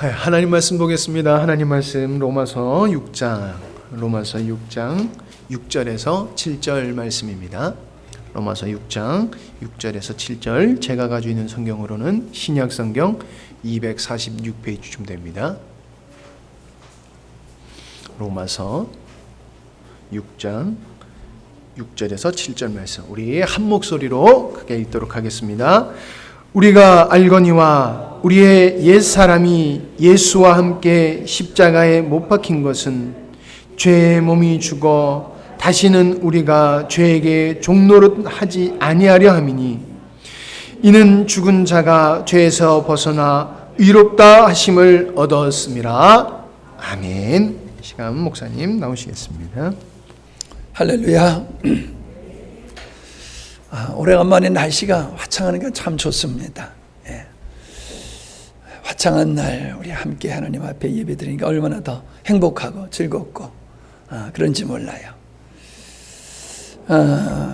하나님 말씀 보겠습니다. 하나님 말씀 로마서 6장 6절에서 7절 말씀입니다. 로마서 6장 6절에서 7절, 제가 가지고 있는 성경으로는 신약 성경 246페이지쯤 됩니다. 로마서 6장 6절에서 7절 말씀, 우리 한 목소리로 크게 읽도록 하겠습니다. 우리가 알거니와 우리의 옛사람이 예수와 함께 십자가에 못 박힌 것은 죄의 몸이 죽어 다시는 우리가 죄에게 종노릇하지 아니하려 함이니, 이는 죽은 자가 죄에서 벗어나 의롭다 하심을 얻었음이라. 아멘. 시간 목사님 나오시겠습니다. 할렐루야. 오래간만에 날씨가 화창하니까 참 좋습니다. 화창한 날 우리 함께 하나님 앞에 예배드리니까 얼마나 더 행복하고 즐겁고 그런지 몰라요.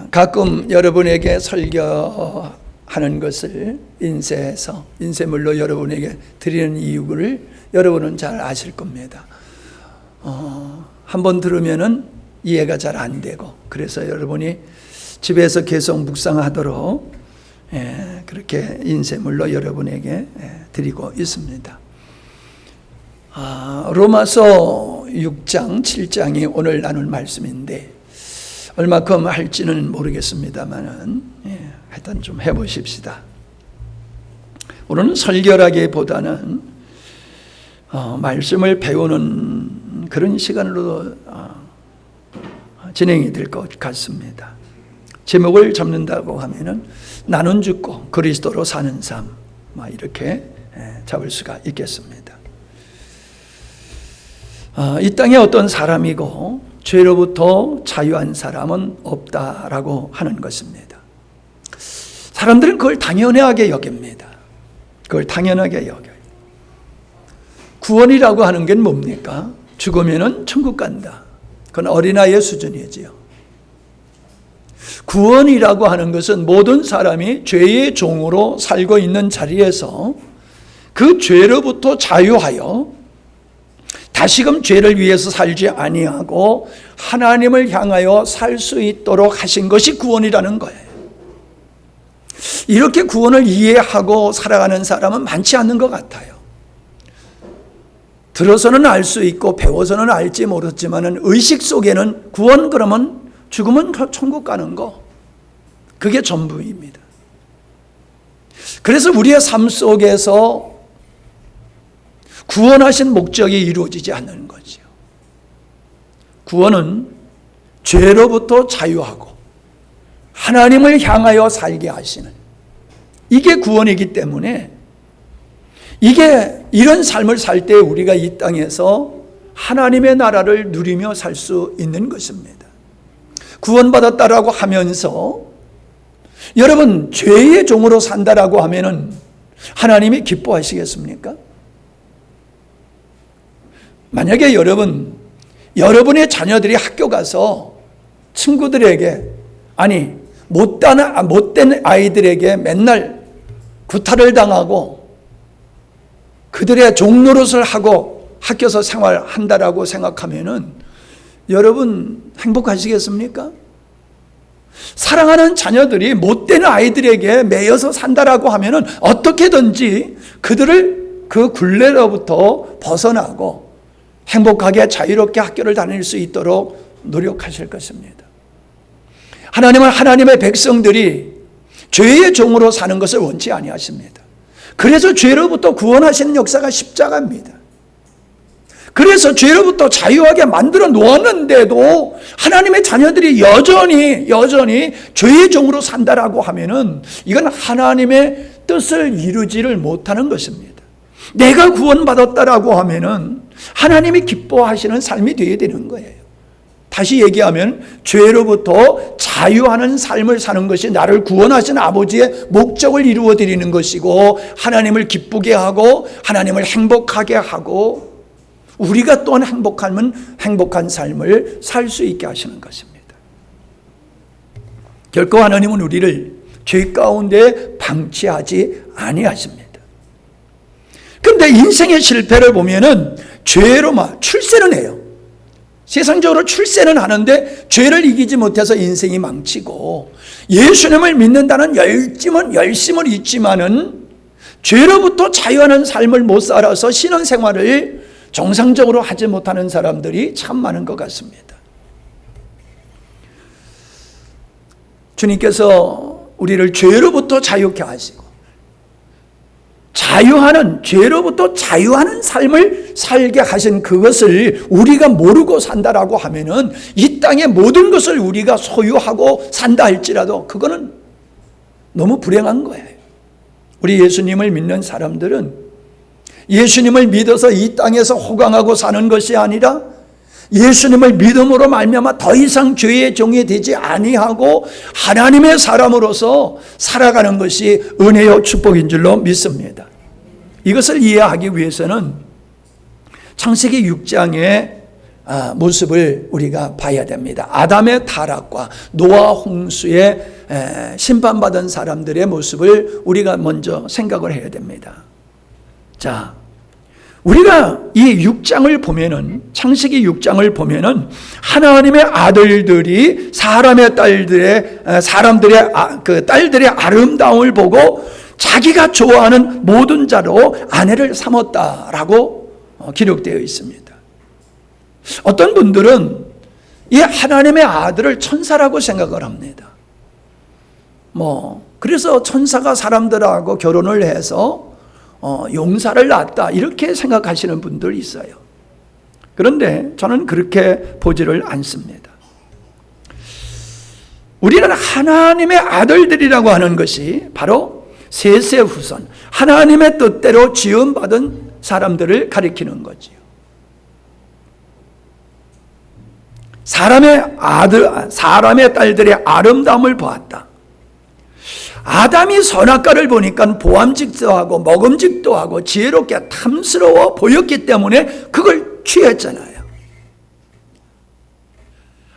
가끔 여러분에게 설교하는 것을 인쇄물로 여러분에게 드리는 이유를 여러분은 잘 아실 겁니다. 한번 들으면은 이해가 잘 안 되고, 그래서 여러분이 집에서 계속 묵상하도록 그렇게 인쇄물로 여러분에게 드리고 있습니다. 로마서 6장, 7장이 오늘 나눌 말씀인데 얼마큼 할지는 모르겠습니다만은 하여튼 좀 해보십시다. 오늘은 설교라기보다는 말씀을 배우는 그런 시간으로 진행이 될 것 같습니다. 제목을 잡는다고 하면은 나는 죽고 그리스도로 사는 삶, 이렇게 잡을 수가 있겠습니다. 이 땅에 어떤 사람이고 죄로부터 자유한 사람은 없다라고 하는 것입니다. 사람들은 그걸 당연하게 여깁니다. 그걸 당연하게 여겨요. 구원이라고 하는 게 뭡니까? 죽으면은 천국 간다. 그건 어린아이의 수준이지요. 구원이라고 하는 것은 모든 사람이 죄의 종으로 살고 있는 자리에서 그 죄로부터 자유하여 다시금 죄를 위해서 살지 아니하고 하나님을 향하여 살 수 있도록 하신 것이 구원이라는 거예요. 이렇게 구원을 이해하고 살아가는 사람은 많지 않는 것 같아요. 들어서는 알 수 있고 배워서는 알지 모르지만은 의식 속에는 구원 그러면 죽으면 천국 가는 거, 그게 전부입니다. 그래서 우리의 삶 속에서 구원하신 목적이 이루어지지 않는 거죠. 구원은 죄로부터 자유하고 하나님을 향하여 살게 하시는, 이게 구원이기 때문에 이런 삶을 살 때 우리가 이 땅에서 하나님의 나라를 누리며 살 수 있는 것입니다. 구원받았다라고 하면서 여러분 죄의 종으로 산다라고 하면은 하나님이 기뻐하시겠습니까? 만약에 여러분의 자녀들이 학교 가서 친구들에게, 못된 아이들에게 맨날 구타를 당하고 그들의 종노릇을 하고 학교에서 생활한다라고 생각하면은 여러분 행복하시겠습니까? 사랑하는 자녀들이 못된 아이들에게 매여서 산다라고 하면은 어떻게든지 그들을 그 굴레로부터 벗어나고 행복하게 자유롭게 학교를 다닐 수 있도록 노력하실 것입니다. 하나님은 하나님의 백성들이 죄의 종으로 사는 것을 원치 아니하십니다. 그래서 죄로부터 구원하시는 역사가 십자가입니다. 그래서 죄로부터 자유하게 만들어 놓았는데도 하나님의 자녀들이 여전히 죄의 종으로 산다라고 하면은 이건 하나님의 뜻을 이루지를 못하는 것입니다. 내가 구원받았다라고 하면은 하나님이 기뻐하시는 삶이 되어야 되는 거예요. 다시 얘기하면 죄로부터 자유하는 삶을 사는 것이 나를 구원하신 아버지의 목적을 이루어 드리는 것이고, 하나님을 기쁘게 하고 하나님을 행복하게 하고 우리가 또한 행복한 삶을 살 수 있게 하시는 것입니다. 결코 하나님은 우리를 죄 가운데 방치하지 아니하십니다. 그런데 인생의 실패를 보면은 죄로 막 출세는 해요. 세상적으로 출세는 하는데 죄를 이기지 못해서 인생이 망치고, 예수님을 믿는다는 열심은 있지만은 죄로부터 자유하는 삶을 못 살아서 신앙생활을 정상적으로 하지 못하는 사람들이 참 많은 것 같습니다. 주님께서 우리를 죄로부터 자유케 하시고 죄로부터 자유하는 삶을 살게 하신 그것을 우리가 모르고 산다라고 하면은, 이 땅의 모든 것을 우리가 소유하고 산다 할지라도 그거는 너무 불행한 거예요. 우리 예수님을 믿는 사람들은 예수님을 믿어서 이 땅에서 호강하고 사는 것이 아니라 예수님을 믿음으로 말미암아 더 이상 죄의 종이 되지 아니하고 하나님의 사람으로서 살아가는 것이 은혜요 축복인 줄로 믿습니다. 이것을 이해하기 위해서는 창세기 6장의 모습을 우리가 봐야 됩니다. 아담의 타락과 노아 홍수에 심판받은 사람들의 모습을 우리가 먼저 생각을 해야 됩니다. 자, 우리가 이 6장을 보면은, 창세기 6장을 보면은 하나님의 아들들이 사람들의 딸들의 아름다움을 보고 자기가 좋아하는 모든 자로 아내를 삼았다라고 기록되어 있습니다. 어떤 분들은 이 하나님의 아들을 천사라고 생각을 합니다. 그래서 천사가 사람들하고 결혼을 해서 용사를 낳았다, 이렇게 생각하시는 분들이 있어요. 그런데 저는 그렇게 보지를 않습니다. 우리는 하나님의 아들들이라고 하는 것이 바로 셋의 후손, 하나님의 뜻대로 지음받은 사람들을 가리키는 거지요. 사람의 딸들의 아름다움을 보았다. 아담이 선악과를 보니까 보암직도 하고 먹음직도 하고 지혜롭게 탐스러워 보였기 때문에 그걸 취했잖아요.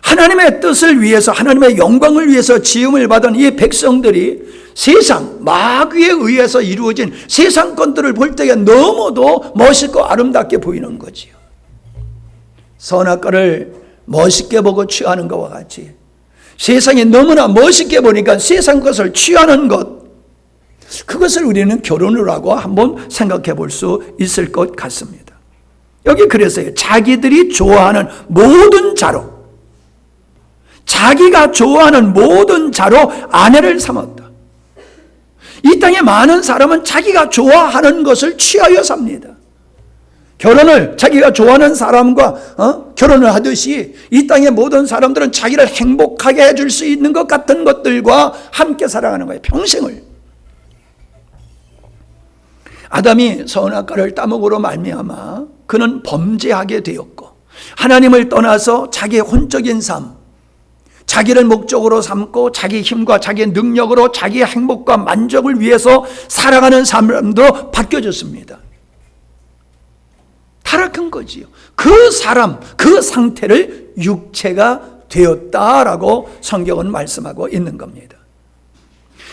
하나님의 뜻을 위해서, 하나님의 영광을 위해서 지음을 받은 이 백성들이 세상, 마귀에 의해서 이루어진 세상 것들을 볼 때에 너무도 멋있고 아름답게 보이는 거지요. 선악과를 멋있게 보고 취하는 것과 같이 세상이 너무나 멋있게 보니까 세상 것을 취하는 것, 그것을 우리는 결혼을 하고 한번 생각해 볼 수 있을 것 같습니다. 여기 그래서요, 자기들이 좋아하는 모든 자로, 자기가 좋아하는 모든 자로 아내를 삼았다. 이 땅에 많은 사람은 자기가 좋아하는 것을 취하여 삽니다. 결혼을 자기가 좋아하는 사람과 결혼을 하듯이 이 땅의 모든 사람들은 자기를 행복하게 해줄 수 있는 것 같은 것들과 함께 살아가는 거예요, 평생을. 아담이 선악과를 따먹으로 말미암아 그는 범죄하게 되었고, 하나님을 떠나서 자기의 혼적인 삶, 자기를 목적으로 삼고 자기 힘과 자기 능력으로 자기의 행복과 만족을 위해서 살아가는 사람으로 바뀌어졌습니다. 타락한 거지요. 그 사람, 그 상태를 육체가 되었다라고 성경은 말씀하고 있는 겁니다.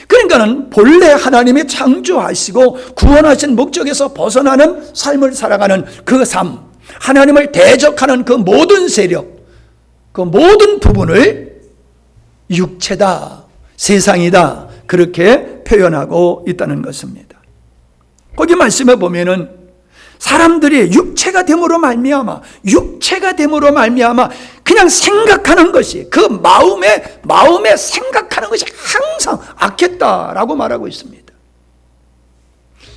그러니까는 본래 하나님이 창조하시고 구원하신 목적에서 벗어나는 삶을 살아가는 그 삶, 하나님을 대적하는 그 모든 세력, 그 모든 부분을 육체다, 세상이다, 그렇게 표현하고 있다는 것입니다. 거기 말씀에 보면은 사람들이 육체가 됨으로 말미암아 그냥 생각하는 것이, 그 마음에 생각하는 것이 항상 악했다라고 말하고 있습니다.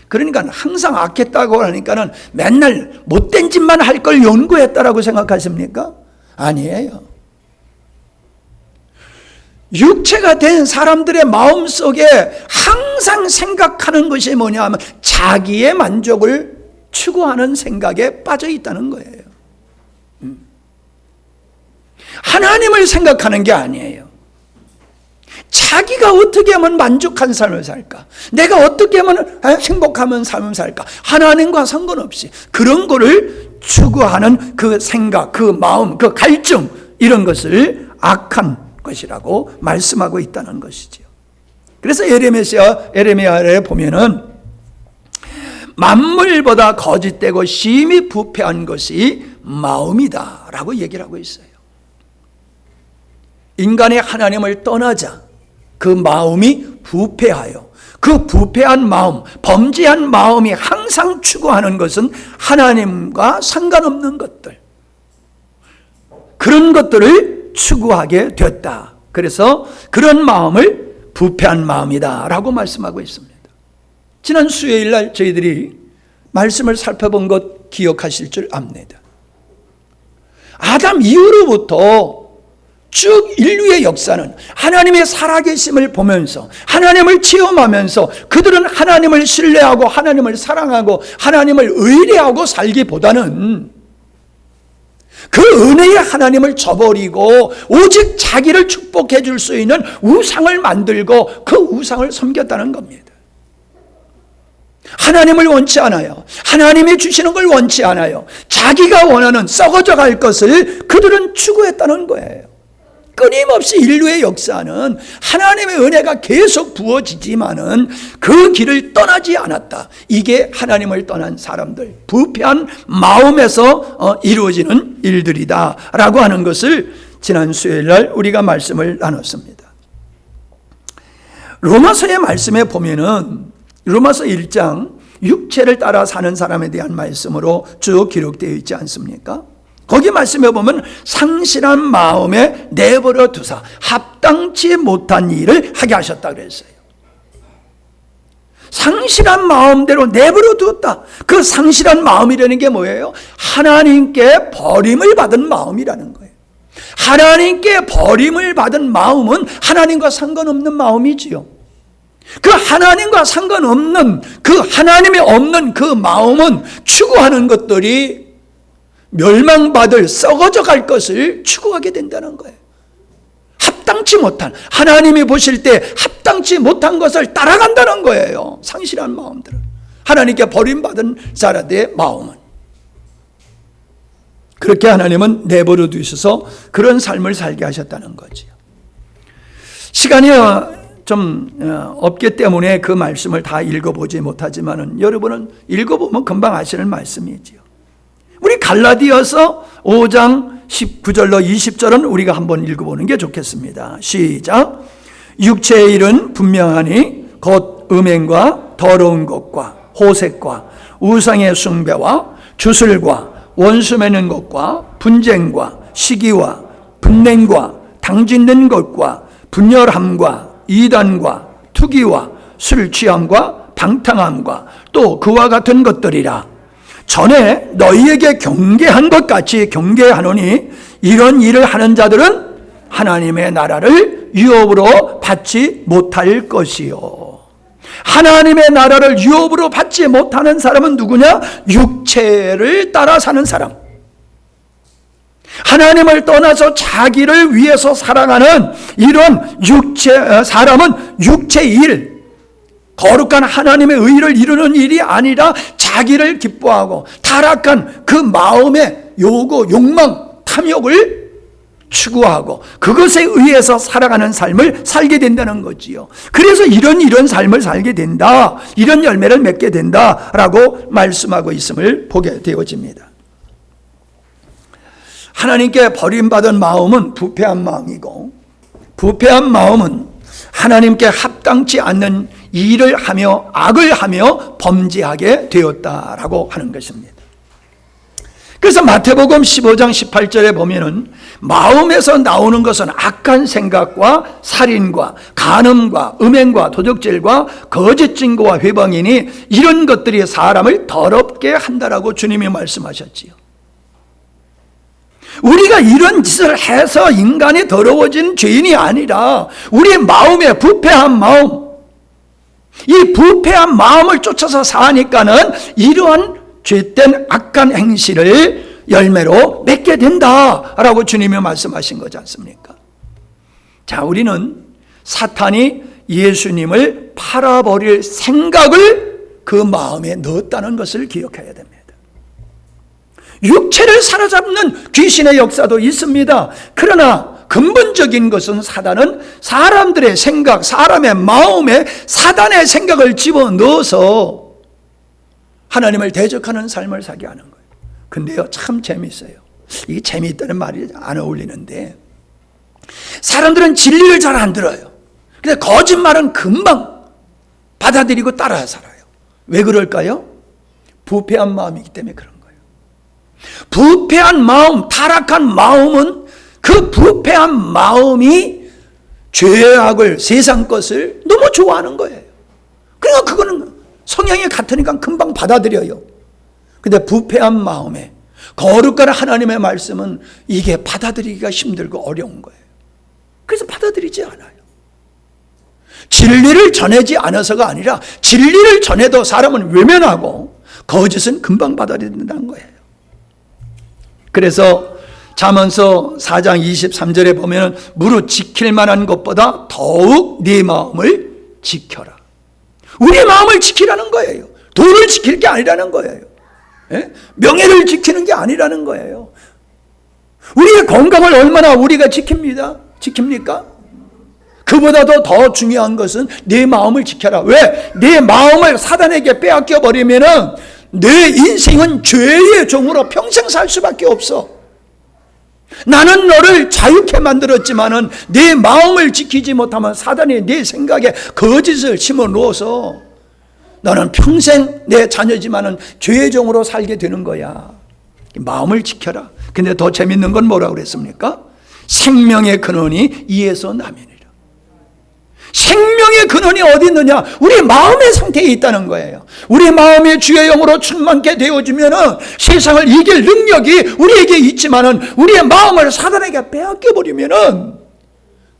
그러니까 항상 악했다고 하니까는 맨날 못된 짓만 할 걸 연구했다라고 생각하십니까? 아니에요. 육체가 된 사람들의 마음속에 항상 생각하는 것이 뭐냐 하면 자기의 만족을 추구하는 생각에 빠져 있다는 거예요. 하나님을 생각하는 게 아니에요. 자기가 어떻게 하면 만족한 삶을 살까? 내가 어떻게 하면 행복하면 삶을 살까? 하나님과 상관없이 그런 거를 추구하는 그 생각, 그 마음, 그 갈증, 이런 것을 악한 것이라고 말씀하고 있다는 것이죠. 그래서 에레미야에 보면은 만물보다 거짓되고 심히 부패한 것이 마음이다 라고 얘기를 하고 있어요. 인간이 하나님을 떠나자 그 마음이 부패하여 그 부패한 마음, 범죄한 마음이 항상 추구하는 것은 하나님과 상관없는 것들, 그런 것들을 추구하게 됐다. 그래서 그런 마음을 부패한 마음이다 라고 말씀하고 있습니다. 지난 수요일 날 저희들이 말씀을 살펴본 것 기억하실 줄 압니다. 아담 이후로부터 쭉 인류의 역사는 하나님의 살아계심을 보면서 하나님을 체험하면서 그들은 하나님을 신뢰하고 하나님을 사랑하고 하나님을 의뢰하고 살기보다는 그 은혜의 하나님을 저버리고 오직 자기를 축복해 줄 수 있는 우상을 만들고 그 우상을 섬겼다는 겁니다. 하나님을 원치 않아요. 하나님이 주시는 걸 원치 않아요. 자기가 원하는 썩어져 갈 것을 그들은 추구했다는 거예요. 끊임없이 인류의 역사는 하나님의 은혜가 계속 부어지지만은 그 길을 떠나지 않았다. 이게 하나님을 떠난 사람들, 부패한 마음에서 이루어지는 일들이다 라고 하는 것을 지난 수요일 날 우리가 말씀을 나눴습니다. 로마서의 말씀에 보면은 로마서 1장 육체를 따라 사는 사람에 대한 말씀으로 쭉 기록되어 있지 않습니까? 거기 말씀해 보면 상실한 마음에 내버려 두사 합당치 못한 일을 하게 하셨다 그랬어요. 상실한 마음대로 내버려 두었다. 그 상실한 마음이라는 게 뭐예요? 하나님께 버림을 받은 마음이라는 거예요. 하나님께 버림을 받은 마음은 하나님과 상관없는 마음이지요. 그 하나님과 상관없는 그 하나님이 없는 그 마음은 추구하는 것들이 멸망받을 썩어져 갈 것을 추구하게 된다는 거예요. 합당치 못한, 하나님이 보실 때 합당치 못한 것을 따라간다는 거예요. 상실한 마음들은, 하나님께 버림받은 사람들의 마음은. 그렇게 하나님은 내버려 두셔서 그런 삶을 살게 하셨다는 거죠. 시간이 좀 없기 때문에 그 말씀을 다 읽어보지 못하지만은 여러분은 읽어보면 금방 아시는 말씀이지요. 우리 갈라디아서 5장 19절로 20절은 우리가 한번 읽어보는 게 좋겠습니다. 시작. 육체의 일은 분명하니 곧 음행과 더러운 것과 호색과 우상의 숭배와 주술과 원수 맺는 것과 분쟁과 시기와 분냉과 당짓는 것과 분열함과 이단과 투기와 술 취함과 방탕함과 또 그와 같은 것들이라. 전에 너희에게 경계한 것 같이 경계하노니 이런 일을 하는 자들은 하나님의 나라를 유업으로 받지 못할 것이요. 하나님의 나라를 유업으로 받지 못하는 사람은 누구냐? 육체를 따라 사는 사람. 하나님을 떠나서 자기를 위해서 살아가는 이런 사람은 육체의 일, 거룩한 하나님의 의를 이루는 일이 아니라 자기를 기뻐하고 타락한 그 마음의 요구, 욕망, 탐욕을 추구하고 그것에 의해서 살아가는 삶을 살게 된다는 거지요. 그래서 이런 삶을 살게 된다, 이런 열매를 맺게 된다라고 말씀하고 있음을 보게 되어집니다. 하나님께 버림받은 마음은 부패한 마음이고, 부패한 마음은 하나님께 합당치 않는 일을 하며 악을 하며 범죄하게 되었다라고 하는 것입니다. 그래서 마태복음 15장 18절에 보면은 마음에서 나오는 것은 악한 생각과 살인과 간음과 음행과 도적질과 거짓 증거와 회방이니 이런 것들이 사람을 더럽게 한다라고 주님이 말씀하셨지요. 우리가 이런 짓을 해서 인간이 더러워진 죄인이 아니라 우리의 마음의 부패한 마음, 이 부패한 마음을 쫓아서 사니까는 이러한 죄된 악한 행실을 열매로 맺게 된다라고 주님이 말씀하신 거지 않습니까? 자, 우리는 사탄이 예수님을 팔아버릴 생각을 그 마음에 넣었다는 것을 기억해야 됩니다. 육체를 사로잡는 귀신의 역사도 있습니다. 그러나 근본적인 것은 사단은 사람들의 생각, 사람의 마음에 사단의 생각을 집어넣어서 하나님을 대적하는 삶을 살게 하는 거예요. 근데요, 참 재미있어요. 이게 재미있다는 말이 안 어울리는데, 사람들은 진리를 잘 안 들어요. 근데 거짓말은 금방 받아들이고 따라 살아요. 왜 그럴까요? 부패한 마음이기 때문에 그런 거예요. 부패한 마음, 타락한 마음은 그 부패한 마음이 죄악을, 세상 것을 너무 좋아하는 거예요. 그러니까 그거는 성향이 같으니까 금방 받아들여요. 근데 부패한 마음에 거룩한 하나님의 말씀은 이게 받아들이기가 힘들고 어려운 거예요. 그래서 받아들이지 않아요. 진리를 전하지 않아서가 아니라 진리를 전해도 사람은 외면하고 거짓은 금방 받아들인다는 거예요. 그래서 잠언서 4장 23절에 보면 무릇 지킬 만한 것보다 더욱 네 마음을 지켜라. 우리의 마음을 지키라는 거예요. 돈을 지킬 게 아니라는 거예요. 명예를 지키는 게 아니라는 거예요. 우리의 건강을 얼마나 우리가 지킵니까? 그보다도 더 중요한 것은 내 마음을 지켜라. 왜? 내 마음을 사단에게 빼앗겨 버리면은 내 인생은 죄의 종으로 평생 살 수밖에 없어. 나는 너를 자유케 만들었지만은 내 마음을 지키지 못하면 사단이 내 생각에 거짓을 심어 놓아서 너는 평생 내 자녀지만은 죄의 종으로 살게 되는 거야. 마음을 지켜라. 근데 더 재밌는 건 뭐라고 그랬습니까? 생명의 근원이 이에서 남이니라. 생명의 근원이 어디 있느냐? 우리 마음의 상태에 있다는 거예요. 우리 마음이 주의 영으로 충만케 되어지면은 세상을 이길 능력이 우리에게 있지만은 우리의 마음을 사단에게 빼앗겨 버리면은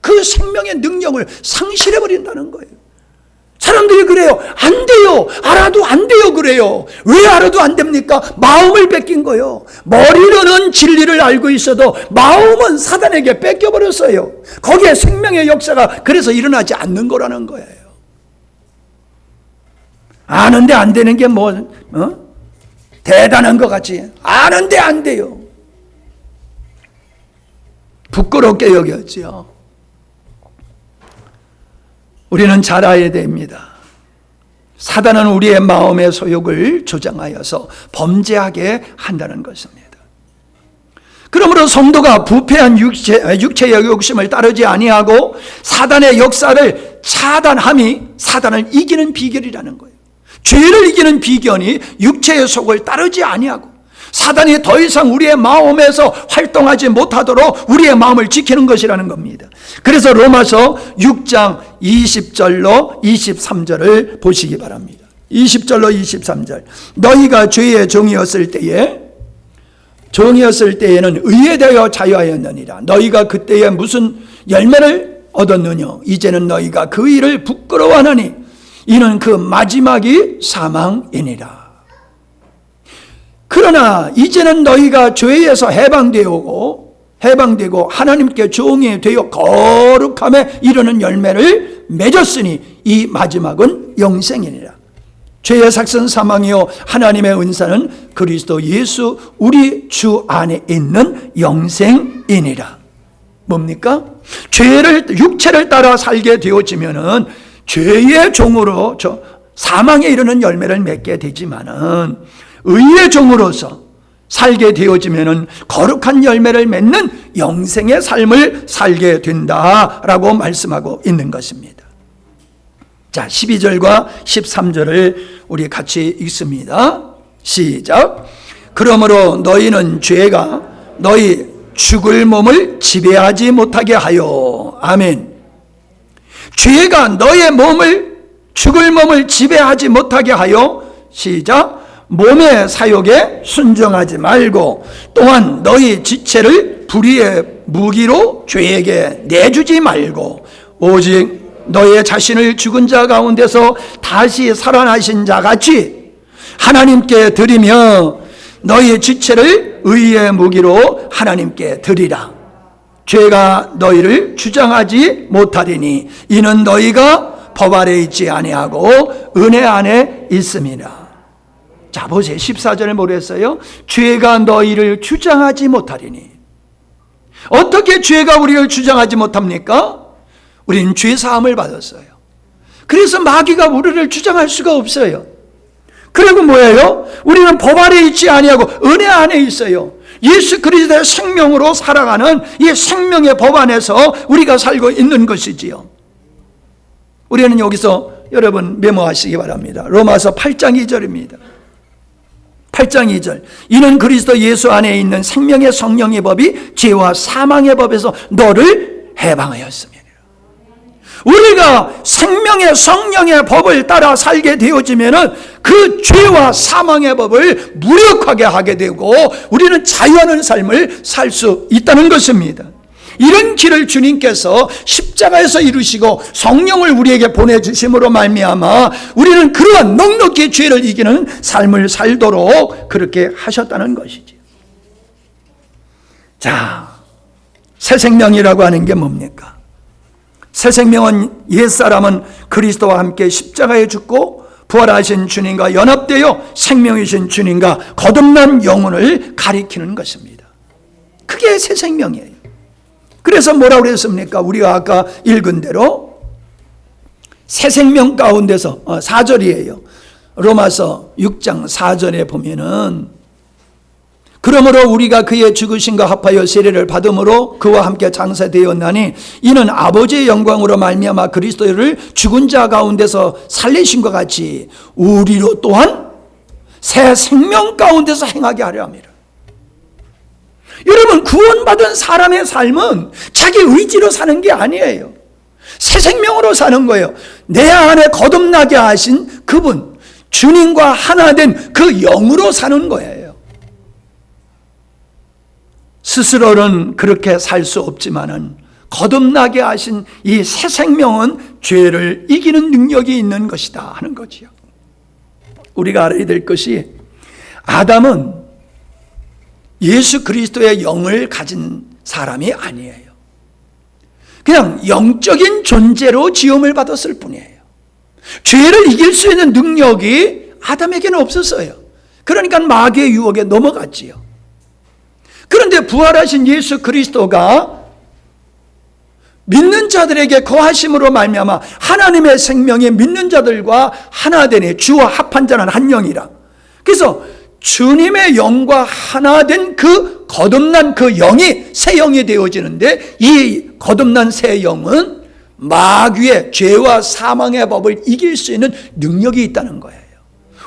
그 생명의 능력을 상실해 버린다는 거예요. 사람들이 그래요. 안 돼요. 알아도 안 돼요. 그래요. 왜 알아도 안 됩니까? 마음을 뺏긴 거예요. 머리로는 진리를 알고 있어도 마음은 사단에게 뺏겨버렸어요. 거기에 생명의 역사가 그래서 일어나지 않는 거라는 거예요. 아는데 안 되는 게 대단한 것 같지? 아는데 안 돼요. 부끄럽게 여겼죠. 우리는 잘 알아야 됩니다. 사단은 우리의 마음의 소욕을 조장하여서 범죄하게 한다는 것입니다. 그러므로 성도가 부패한 육체의 욕심을 따르지 아니하고 사단의 역사를 차단함이 사단을 이기는 비결이라는 거예요. 죄를 이기는 비결이 육체의 속을 따르지 아니하고 사단이 더 이상 우리의 마음에서 활동하지 못하도록 우리의 마음을 지키는 것이라는 겁니다. 그래서 로마서 6장 20절로 23절을 보시기 바랍니다. 20절로 23절. 너희가 죄의 종이었을 때에는 의에 대하여 자유하였느니라. 너희가 그때에 무슨 열매를 얻었느냐? 이제는 너희가 그 일을 부끄러워하나니 이는 그 마지막이 사망이니라. 그러나 이제는 너희가 죄에서 해방되고 하나님께 종이 되어 거룩함에 이르는 열매를 맺었으니 이 마지막은 영생이니라. 죄의 삭은 사망이요 하나님의 은사는 그리스도 예수 우리 주 안에 있는 영생이니라. 뭡니까? 육체를 따라 살게 되어지면은 죄의 종으로 사망에 이르는 열매를 맺게 되지만은 의의 종으로서 살게 되어지면은 거룩한 열매를 맺는 영생의 삶을 살게 된다라고 말씀하고 있는 것입니다. 자, 12절과 13절을 우리 같이 읽습니다. 시작. 그러므로 너희는 죄가 너희 죽을 몸을 지배하지 못하게 하여. 아멘. 죄가 너의 죽을 몸을 지배하지 못하게 하여. 시작. 몸의 사욕에 순종하지 말고 또한 너희 지체를 불의의 무기로 죄에게 내주지 말고 오직 너의 자신을 죽은 자 가운데서 다시 살아나신 자 같이 하나님께 드리며 너희 지체를 의의 무기로 하나님께 드리라. 죄가 너희를 주장하지 못하리니 이는 너희가 법 아래 있지 아니하고 은혜 안에 있음이라. 자, 보세요. 14절에 뭐라 했어요? 죄가 너희를 주장하지 못하리니. 어떻게 죄가 우리를 주장하지 못합니까? 우리는 죄 사함을 받았어요. 그래서 마귀가 우리를 주장할 수가 없어요. 그리고 뭐예요? 우리는 법 아래 있지 아니하고 은혜 안에 있어요. 예수 그리스도의 생명으로 살아가는 이 생명의 법 안에서 우리가 살고 있는 것이지요. 우리는 여기서 여러분 메모하시기 바랍니다. 로마서 8장 2절입니다. 8장 2절. 이는 그리스도 예수 안에 있는 생명의 성령의 법이 죄와 사망의 법에서 너를 해방하였습니다. 우리가 생명의 성령의 법을 따라 살게 되어지면은 그 죄와 사망의 법을 무력하게 하게 되고 우리는 자유하는 삶을 살 수 있다는 것입니다. 이런 길을 주님께서 십자가에서 이루시고 성령을 우리에게 보내주심으로 말미암아 우리는 그러한 넉넉히 죄를 이기는 삶을 살도록 그렇게 하셨다는 것이죠. 자, 새 생명이라고 하는 게 뭡니까? 새 생명은 옛사람은 그리스도와 함께 십자가에 죽고 부활하신 주님과 연합되어 생명이신 주님과 거듭난 영혼을 가리키는 것입니다. 그게 새 생명이에요. 그래서 뭐라고 그랬습니까? 우리가 아까 읽은 대로 새 생명 가운데서 4절이에요. 로마서 6장 4절에 보면은 그러므로 우리가 그의 죽으심과 합하여 세례를 받음으로 그와 함께 장사되었나니 이는 아버지의 영광으로 말미암아 그리스도를 죽은 자 가운데서 살리심과 같이 우리로 또한 새 생명 가운데서 행하게 하려 합니다. 여러분, 구원받은 사람의 삶은 자기 의지로 사는 게 아니에요. 새 생명으로 사는 거예요. 내 안에 거듭나게 하신 그분, 주님과 하나 된 그 영으로 사는 거예요. 스스로는 그렇게 살 수 없지만은 거듭나게 하신 이 새 생명은 죄를 이기는 능력이 있는 것이다 하는 거지요. 우리가 알아야 될 것이 아담은 예수 그리스도의 영을 가진 사람이 아니에요. 그냥 영적인 존재로 지음을 받았을 뿐이에요. 죄를 이길 수 있는 능력이 아담에게는 없었어요. 그러니까 마귀의 유혹에 넘어갔지요. 그런데 부활하신 예수 그리스도가 믿는 자들에게 거하심으로 말미암아 하나님의 생명이 믿는 자들과 하나 되니 주와 합한 자는 한 영이라. 그래서 주님의 영과 하나 된 그 거듭난 그 영이 새 영이 되어지는데 이 거듭난 새 영은 마귀의 죄와 사망의 법을 이길 수 있는 능력이 있다는 거예요.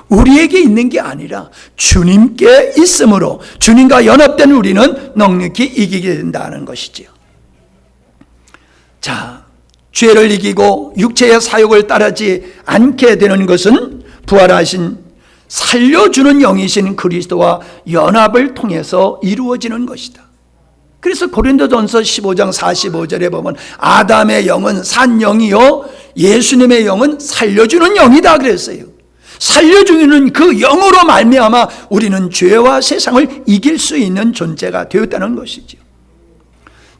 우리에게 있는 게 아니라 주님께 있으므로 주님과 연합된 우리는 넉넉히 이기게 된다는 것이지요. 자, 죄를 이기고 육체의 사욕을 따르지 않게 되는 것은 부활하신 살려주는 영이신 그리스도와 연합을 통해서 이루어지는 것이다. 그래서 고린도전서 15장 45절에 보면 아담의 영은 산 영이요 예수님의 영은 살려주는 영이다 그랬어요. 살려주는 그 영으로 말미암아 우리는 죄와 세상을 이길 수 있는 존재가 되었다는 것이죠.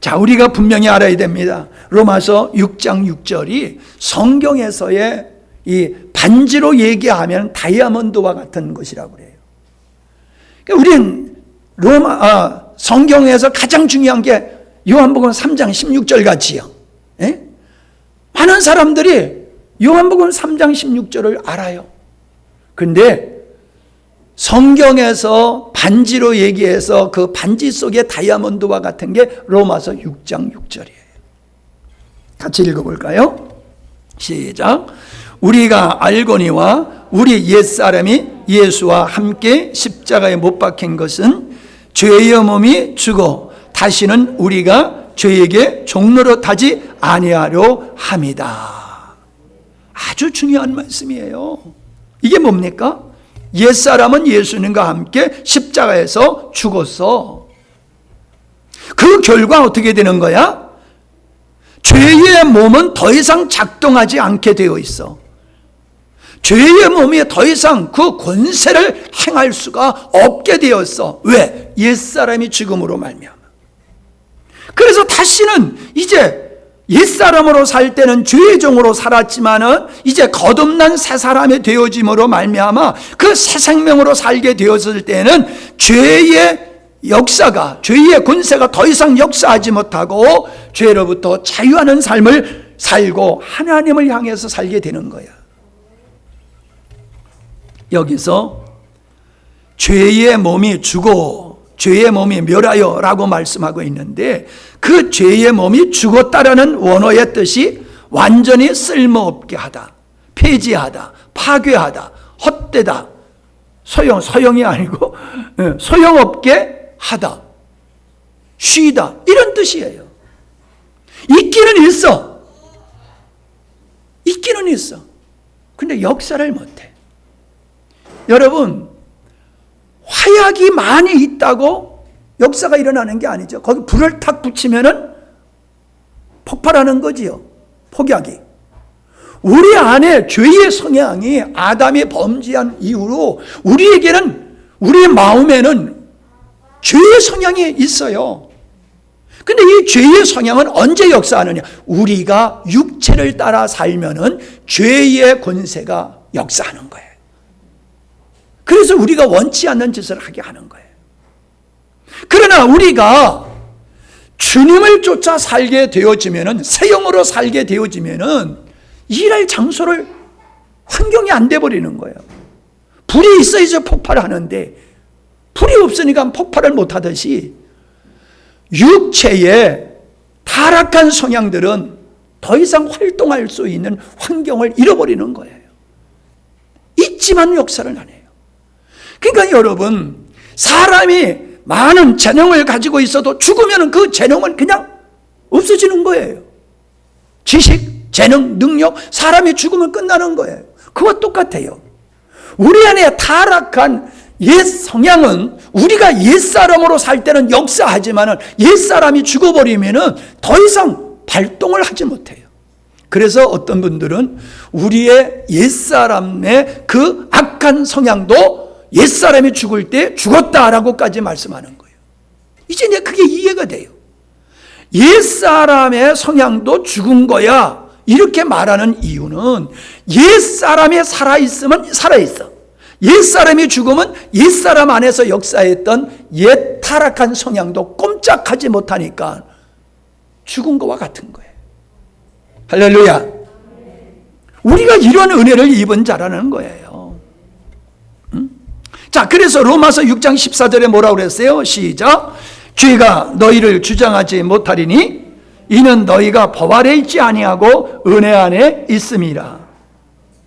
자, 우리가 분명히 알아야 됩니다. 로마서 6장 6절이 성경에서의 이 반지로 얘기하면 다이아몬드와 같은 것이라고 그래요. 그러니까 우리는 성경에서 가장 중요한 게 요한복음 3장 16절 같지요. 예? 많은 사람들이 요한복음 3장 16절을 알아요. 근데 성경에서 반지로 얘기해서 그 반지 속에 다이아몬드와 같은 게 로마서 6장 6절이에요. 같이 읽어볼까요? 시작. 우리가 알거니와 우리 옛사람이 예수와 함께 십자가에 못 박힌 것은 죄의 몸이 죽어 다시는 우리가 죄에게 종노릇하지 아니하려 함이다. 아주 중요한 말씀이에요. 이게 뭡니까? 옛사람은 예수님과 함께 십자가에서 죽었어. 그 결과 어떻게 되는 거야? 죄의 몸은 더 이상 작동하지 않게 되어 있어. 죄의 몸이 더 이상 그 권세를 행할 수가 없게 되었어. 왜? 옛사람이 죽음으로 말미암아. 그래서 다시는 이제 옛사람으로 살 때는 죄의 종으로 살았지만은 이제 거듭난 새 사람이 되어짐으로 말미암아 그 새 생명으로 살게 되었을 때는 죄의 역사가, 죄의 권세가 더 이상 역사하지 못하고 죄로부터 자유하는 삶을 살고 하나님을 향해서 살게 되는 거야. 여기서 죄의 몸이 죽어 죄의 몸이 멸하여 라고 말씀하고 있는데, 그 죄의 몸이 죽었다라는 원어의 뜻이 완전히 쓸모없게 하다, 폐지하다, 파괴하다, 헛되다, 소용이 아니고 소용없게 하다, 쉬다, 이런 뜻이에요. 있기는 있어. 있기는 있어. 근데 역사를 못해. 여러분, 화약이 많이 있다고 역사가 일어나는 게 아니죠. 거기 불을 탁 붙이면은 폭발하는 거지요. 폭약이. 우리 안에 죄의 성향이 아담이 범죄한 이후로 우리에게는, 우리 마음에는 죄의 성향이 있어요. 근데 이 죄의 성향은 언제 역사하느냐? 우리가 육체를 따라 살면은 죄의 권세가 역사하는 거예요. 그래서 우리가 원치 않는 짓을 하게 하는 거예요. 그러나 우리가 주님을 쫓아 살게 되어지면은, 새 영으로 살게 되어지면은 일할 장소를, 환경이 안 돼 버리는 거예요. 불이 있어야지 폭발하는데 불이 없으니까 폭발을 못 하듯이 육체의 타락한 성향들은 더 이상 활동할 수 있는 환경을 잃어버리는 거예요. 있지만 역사를 안 해요. 그러니까 여러분, 사람이 많은 재능을 가지고 있어도 죽으면 그 재능은 그냥 없어지는 거예요. 지식, 재능, 능력, 사람이 죽으면 끝나는 거예요. 그와 똑같아요. 우리 안에 타락한 옛 성향은 우리가 옛사람으로 살 때는 역사하지만 옛사람이 죽어버리면 더 이상 발동을 하지 못해요. 그래서 어떤 분들은 우리의 옛사람의 그 악한 성향도 옛사람이 죽을 때 죽었다라고까지 말씀하는 거예요. 이제 내가 그게 이해가 돼요. 옛사람의 성향도 죽은 거야, 이렇게 말하는 이유는 옛사람이 살아있으면 살아있어. 옛사람이 죽으면 옛사람 안에서 역사했던 옛 타락한 성향도 꼼짝하지 못하니까 죽은 거와 같은 거예요. 할렐루야. 우리가 이런 은혜를 입은 자라는 거예요. 자, 그래서 로마서 6장 14절에 뭐라고 그랬어요? 시작. 죄가 너희를 주장하지 못하리니 이는 너희가 법 아래 있지 아니하고 은혜 안에 있음이라.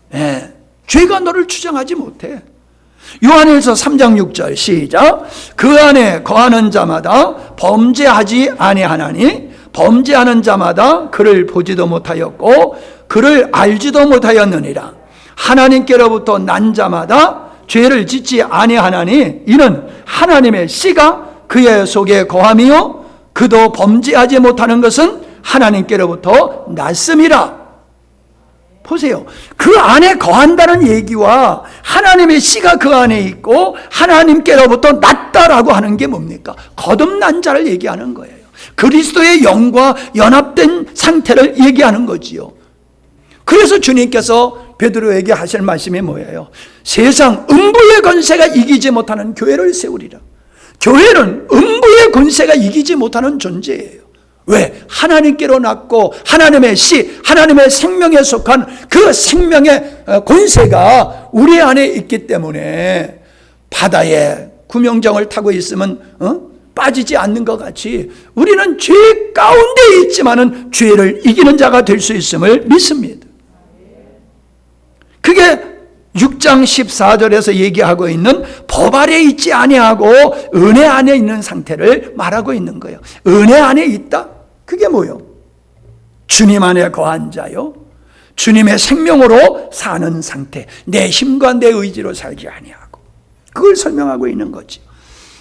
네, 죄가 너를 주장하지 못해. 요한일서 3장 6절 시작. 그 안에 거하는 자마다 범죄하지 아니하나니 범죄하는 자마다 그를 보지도 못하였고 그를 알지도 못하였느니라. 하나님께로부터 난 자마다 죄를 짓지 아니하나니 이는 하나님의 씨가 그의 속에 거함이요 그도 범죄하지 못하는 것은 하나님께로부터 났음이라. 보세요. 그 안에 거한다는 얘기와 하나님의 씨가 그 안에 있고 하나님께로부터 났다라고 하는 게 뭡니까? 거듭난 자를 얘기하는 거예요. 그리스도의 영과 연합된 상태를 얘기하는 거지요. 그래서 주님께서 베드로에게 하실 말씀이 뭐예요? 세상 음부의 권세가 이기지 못하는 교회를 세우리라. 교회는 음부의 권세가 이기지 못하는 존재예요. 왜? 하나님께로 났고 하나님의 씨, 하나님의 생명에 속한 그 생명의 권세가 우리 안에 있기 때문에 바다에 구명정을 타고 있으면 빠지지 않는 것 같이 우리는 죄 가운데 있지만은 죄를 이기는 자가 될 수 있음을 믿습니다. 그게 6장 14절에서 얘기하고 있는 법 아래 있지 아니하고 은혜 안에 있는 상태를 말하고 있는 거예요. 은혜 안에 있다? 그게 뭐요? 주님 안에 거한 자요. 주님의 생명으로 사는 상태. 내 힘과 내 의지로 살지 아니하고. 그걸 설명하고 있는 거지.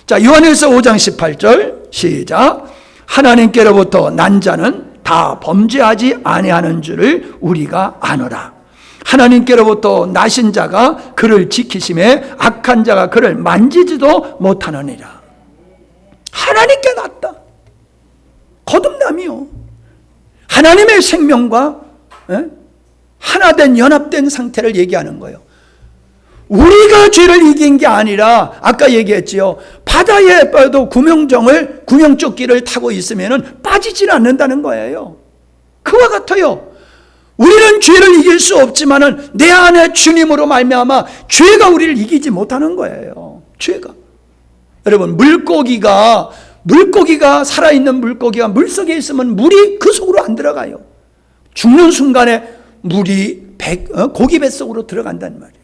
자, 요한일서 5장 18절 시작. 하나님께로부터 난 자는 다 범죄하지 아니하는 줄을 우리가 아노라. 하나님께로부터 나신 자가 그를 지키심에 악한 자가 그를 만지지도 못하느니라. 하나님께 났다. 거듭남이요. 하나님의 생명과 하나된 연합된 상태를 얘기하는 거예요. 우리가 죄를 이긴 게 아니라 아까 얘기했지요. 바다에 빠도 구명조끼를 타고 있으면 빠지지는 않는다는 거예요. 그와 같아요. 우리는 죄를 이길 수 없지만은 내 안에 주님으로 말미암아 죄가 우리를 이기지 못하는 거예요. 죄가. 여러분, 물고기가 살아있는 물고기가 물속에 있으면 물이 그 속으로 안 들어가요. 죽는 순간에 물이 고기 뱃속으로 들어간단 말이에요.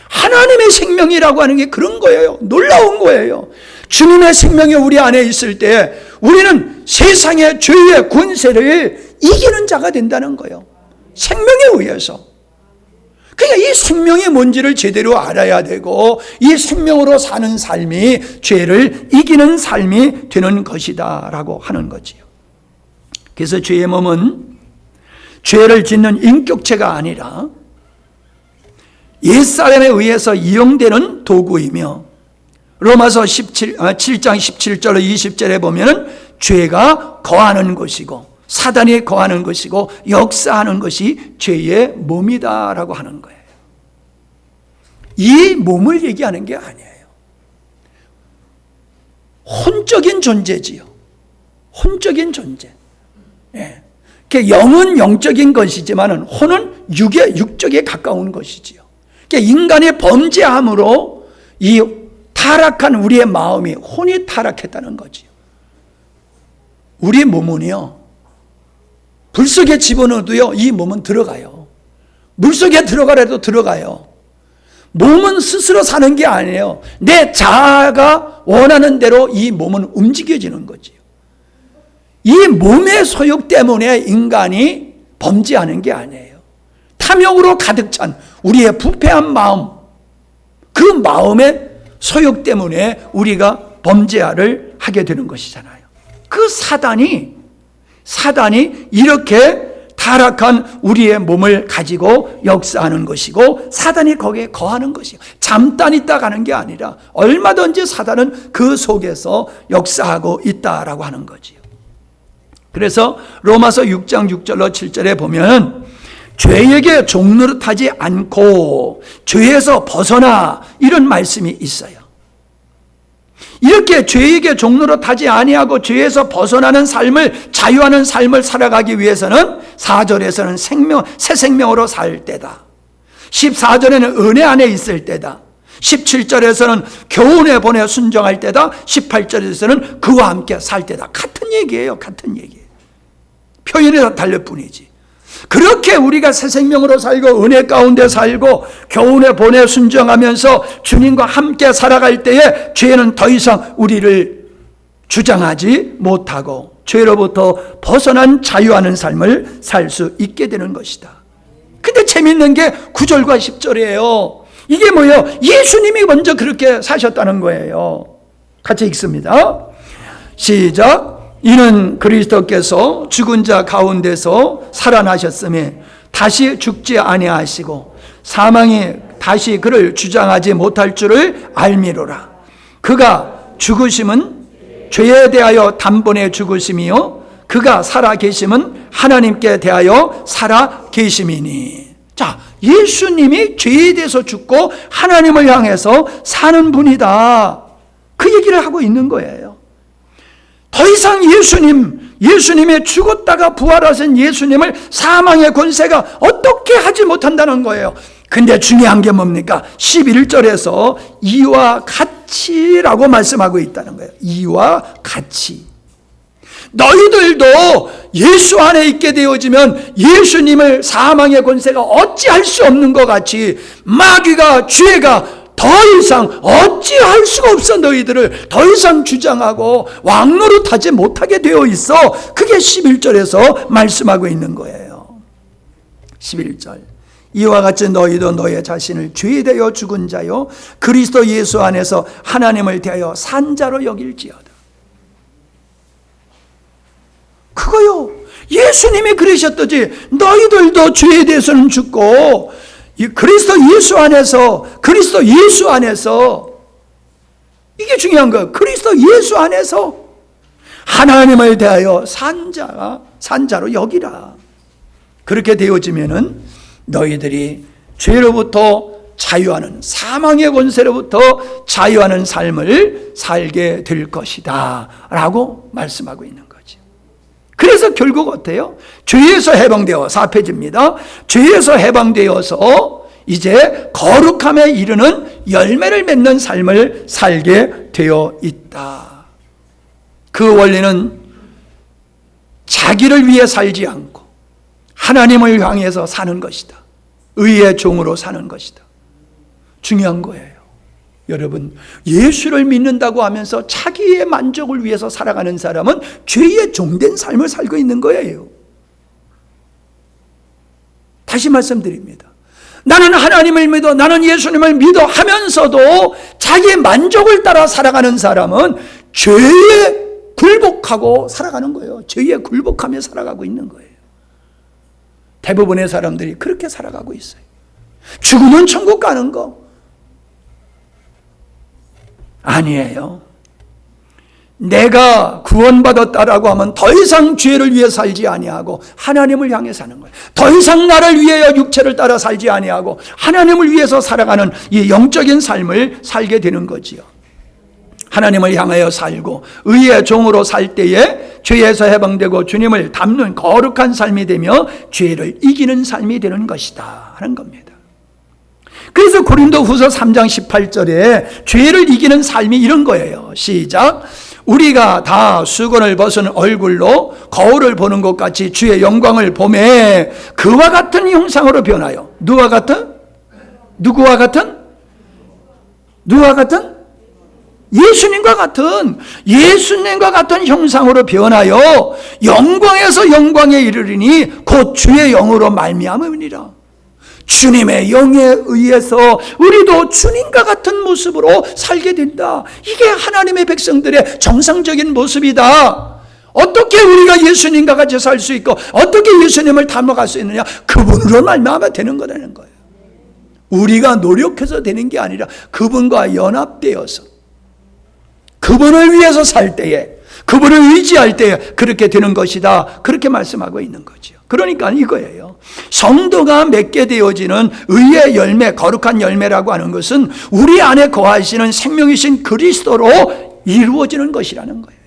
하나님의 생명이라고 하는 게 그런 거예요. 놀라운 거예요. 주님의 생명이 우리 안에 있을 때 우리는 세상의 죄의 권세를 이기는 자가 된다는 거예요. 생명에 의해서. 그러니까 이 생명이 뭔지를 제대로 알아야 되고 이 생명으로 사는 삶이 죄를 이기는 삶이 되는 것이다 라고 하는 거지요. 그래서 죄의 몸은 죄를 짓는 인격체가 아니라 옛사람에 의해서 이용되는 도구이며 로마서 7장 17절 20절에 보면 죄가 거하는 것이고 사단이 거하는 것이고 역사하는 것이 죄의 몸이다라고 하는 거예요. 이 몸을 얘기하는 게 아니에요. 혼적인 존재지요. 혼적인 존재. 예. 영은 영적인 것이지만 혼은 육적에 가까운 것이지요. 인간의 범죄함으로 이 타락한 우리의 마음이 혼이 타락했다는 거지요. 우리 몸은요, 불 속에 집어넣어도요, 이 몸은 들어가요. 물 속에 들어가라도 들어가요. 몸은 스스로 사는 게 아니에요. 내 자아가 원하는 대로 이 몸은 움직여지는 거지요. 이 몸의 소욕 때문에 인간이 범죄하는 게 아니에요. 탐욕으로 가득 찬 우리의 부패한 마음, 그 마음의 소욕 때문에 우리가 범죄를 하게 되는 것이잖아요. 그 사단이 이렇게 타락한 우리의 몸을 가지고 역사하는 것이고 사단이 거기에 거하는 것이고 잠깐 있다 가는 게 아니라 얼마든지 사단은 그 속에서 역사하고 있다라고 하는 거지요. 그래서 로마서 6장 6절로 7절에 보면 죄에게 종노릇하지 않고 죄에서 벗어나 이런 말씀이 있어요. 이렇게 죄에게 종노릇하지 아니하고 죄에서 벗어나는 삶을 자유하는 삶을 살아가기 위해서는 4절에서는 새 생명으로 살 때다. 14절에는 은혜 안에 있을 때다. 17절에서는 교훈에 보내 순종할 때다. 18절에서는 그와 함께 살 때다. 같은 얘기예요. 같은 얘기예요. 표현이 다 달릴 뿐이지. 그렇게 우리가 새 생명으로 살고 은혜 가운데 살고 교훈에 보내 순종하면서 주님과 함께 살아갈 때에 죄는 더 이상 우리를 주장하지 못하고 죄로부터 벗어난 자유하는 삶을 살 수 있게 되는 것이다. 근데 재밌는 게 9절과 10절이에요. 이게 뭐예요? 예수님이 먼저 그렇게 사셨다는 거예요. 같이 읽습니다. 시작. 이는 그리스도께서 죽은 자 가운데서 살아나셨음에 다시 죽지 아니하시고 사망이 다시 그를 주장하지 못할 줄을 알미로라. 그가 죽으심은 죄에 대하여 단번에 죽으심이요 그가 살아 계심은 하나님께 대하여 살아 계심이니. 자, 예수님이 죄에 대해서 죽고 하나님을 향해서 사는 분이다. 그 얘기를 하고 있는 거예요. 더 이상 예수님의 죽었다가 부활하신 예수님을 사망의 권세가 어떻게 하지 못한다는 거예요. 근데 중요한 게 뭡니까? 11절에서 이와 같이라고 말씀하고 있다는 거예요. 이와 같이. 너희들도 예수 안에 있게 되어지면 예수님을 사망의 권세가 어찌할 수 없는 것 같이 마귀가 죄가 더 이상 어찌할 수가 없어. 너희들을 더 이상 주장하고 왕노릇하지 못하게 되어 있어. 그게 11절에서 말씀하고 있는 거예요. 11절. 이와 같이 너희도 너의 자신을 죄에 대하여 죽은 자요 그리스도 예수 안에서 하나님을 대하여 산 자로 여길지어다. 그거요. 예수님이 그러셨듯이 너희들도 죄에 대해서는 죽고 이 그리스도 예수 안에서 이게 중요한 거예요. 그리스도 예수 안에서 하나님을 대하여 산 자로 여기라. 그렇게 되어지면은 너희들이 죄로부터 자유하는 사망의 권세로부터 자유하는 삶을 살게 될 것이다 라고 말씀하고 있는 거죠. 그래서 결국 어때요? 죄에서 해방되어 4페이지입니다. 죄에서 해방되어서 이제 거룩함에 이르는 열매를 맺는 삶을 살게 되어 있다. 그 원리는 자기를 위해 살지 않고 하나님을 향해서 사는 것이다. 의의 종으로 사는 것이다. 중요한 거예요. 여러분, 예수를 믿는다고 하면서 자기의 만족을 위해서 살아가는 사람은 죄의 종된 삶을 살고 있는 거예요. 다시 말씀드립니다. 나는 하나님을 믿어, 나는 예수님을 믿어 하면서도 자기의 만족을 따라 살아가는 사람은 죄에 굴복하고 살아가는 거예요. 죄에 굴복하며 살아가고 있는 거예요. 대부분의 사람들이 그렇게 살아가고 있어요. 죽으면 천국 가는 거 아니에요. 내가 구원받았다라고 하면 더 이상 죄를 위해 살지 아니하고 하나님을 향해 사는 거예요. 더 이상 나를 위하여 육체를 따라 살지 아니하고 하나님을 위해서 살아가는 이 영적인 삶을 살게 되는 거지요. 하나님을 향하여 살고 의의 종으로 살 때에 죄에서 해방되고 주님을 닮는 거룩한 삶이 되며 죄를 이기는 삶이 되는 것이다 하는 겁니다. 그래서 고린도후서 3장 18절에 죄를 이기는 삶이 이런 거예요. 시작. 우리가 다 수건을 벗은 얼굴로 거울을 보는 것 같이 주의 영광을 보매 그와 같은 형상으로 변하여 누구와 같은? 예수님과 같은 형상으로 변하여 영광에서 영광에 이르리니 곧 주의 영으로 말미암으니라. 주님의 영에 의해서 우리도 주님과 같은 모습으로 살게 된다. 이게 하나님의 백성들의 정상적인 모습이다. 어떻게 우리가 예수님과 같이 살 수 있고 어떻게 예수님을 닮아갈 수 있느냐? 그분으로 말미암아 되는 거라는 거예요. 우리가 노력해서 되는 게 아니라 그분과 연합되어서 그분을 위해서 살 때에, 그분을 의지할 때에 그렇게 되는 것이다. 그렇게 말씀하고 있는 거죠. 그러니까 이거예요. 성도가 맺게 되어지는 의의 열매, 거룩한 열매라고 하는 것은 우리 안에 거하시는 생명이신 그리스도로 이루어지는 것이라는 거예요.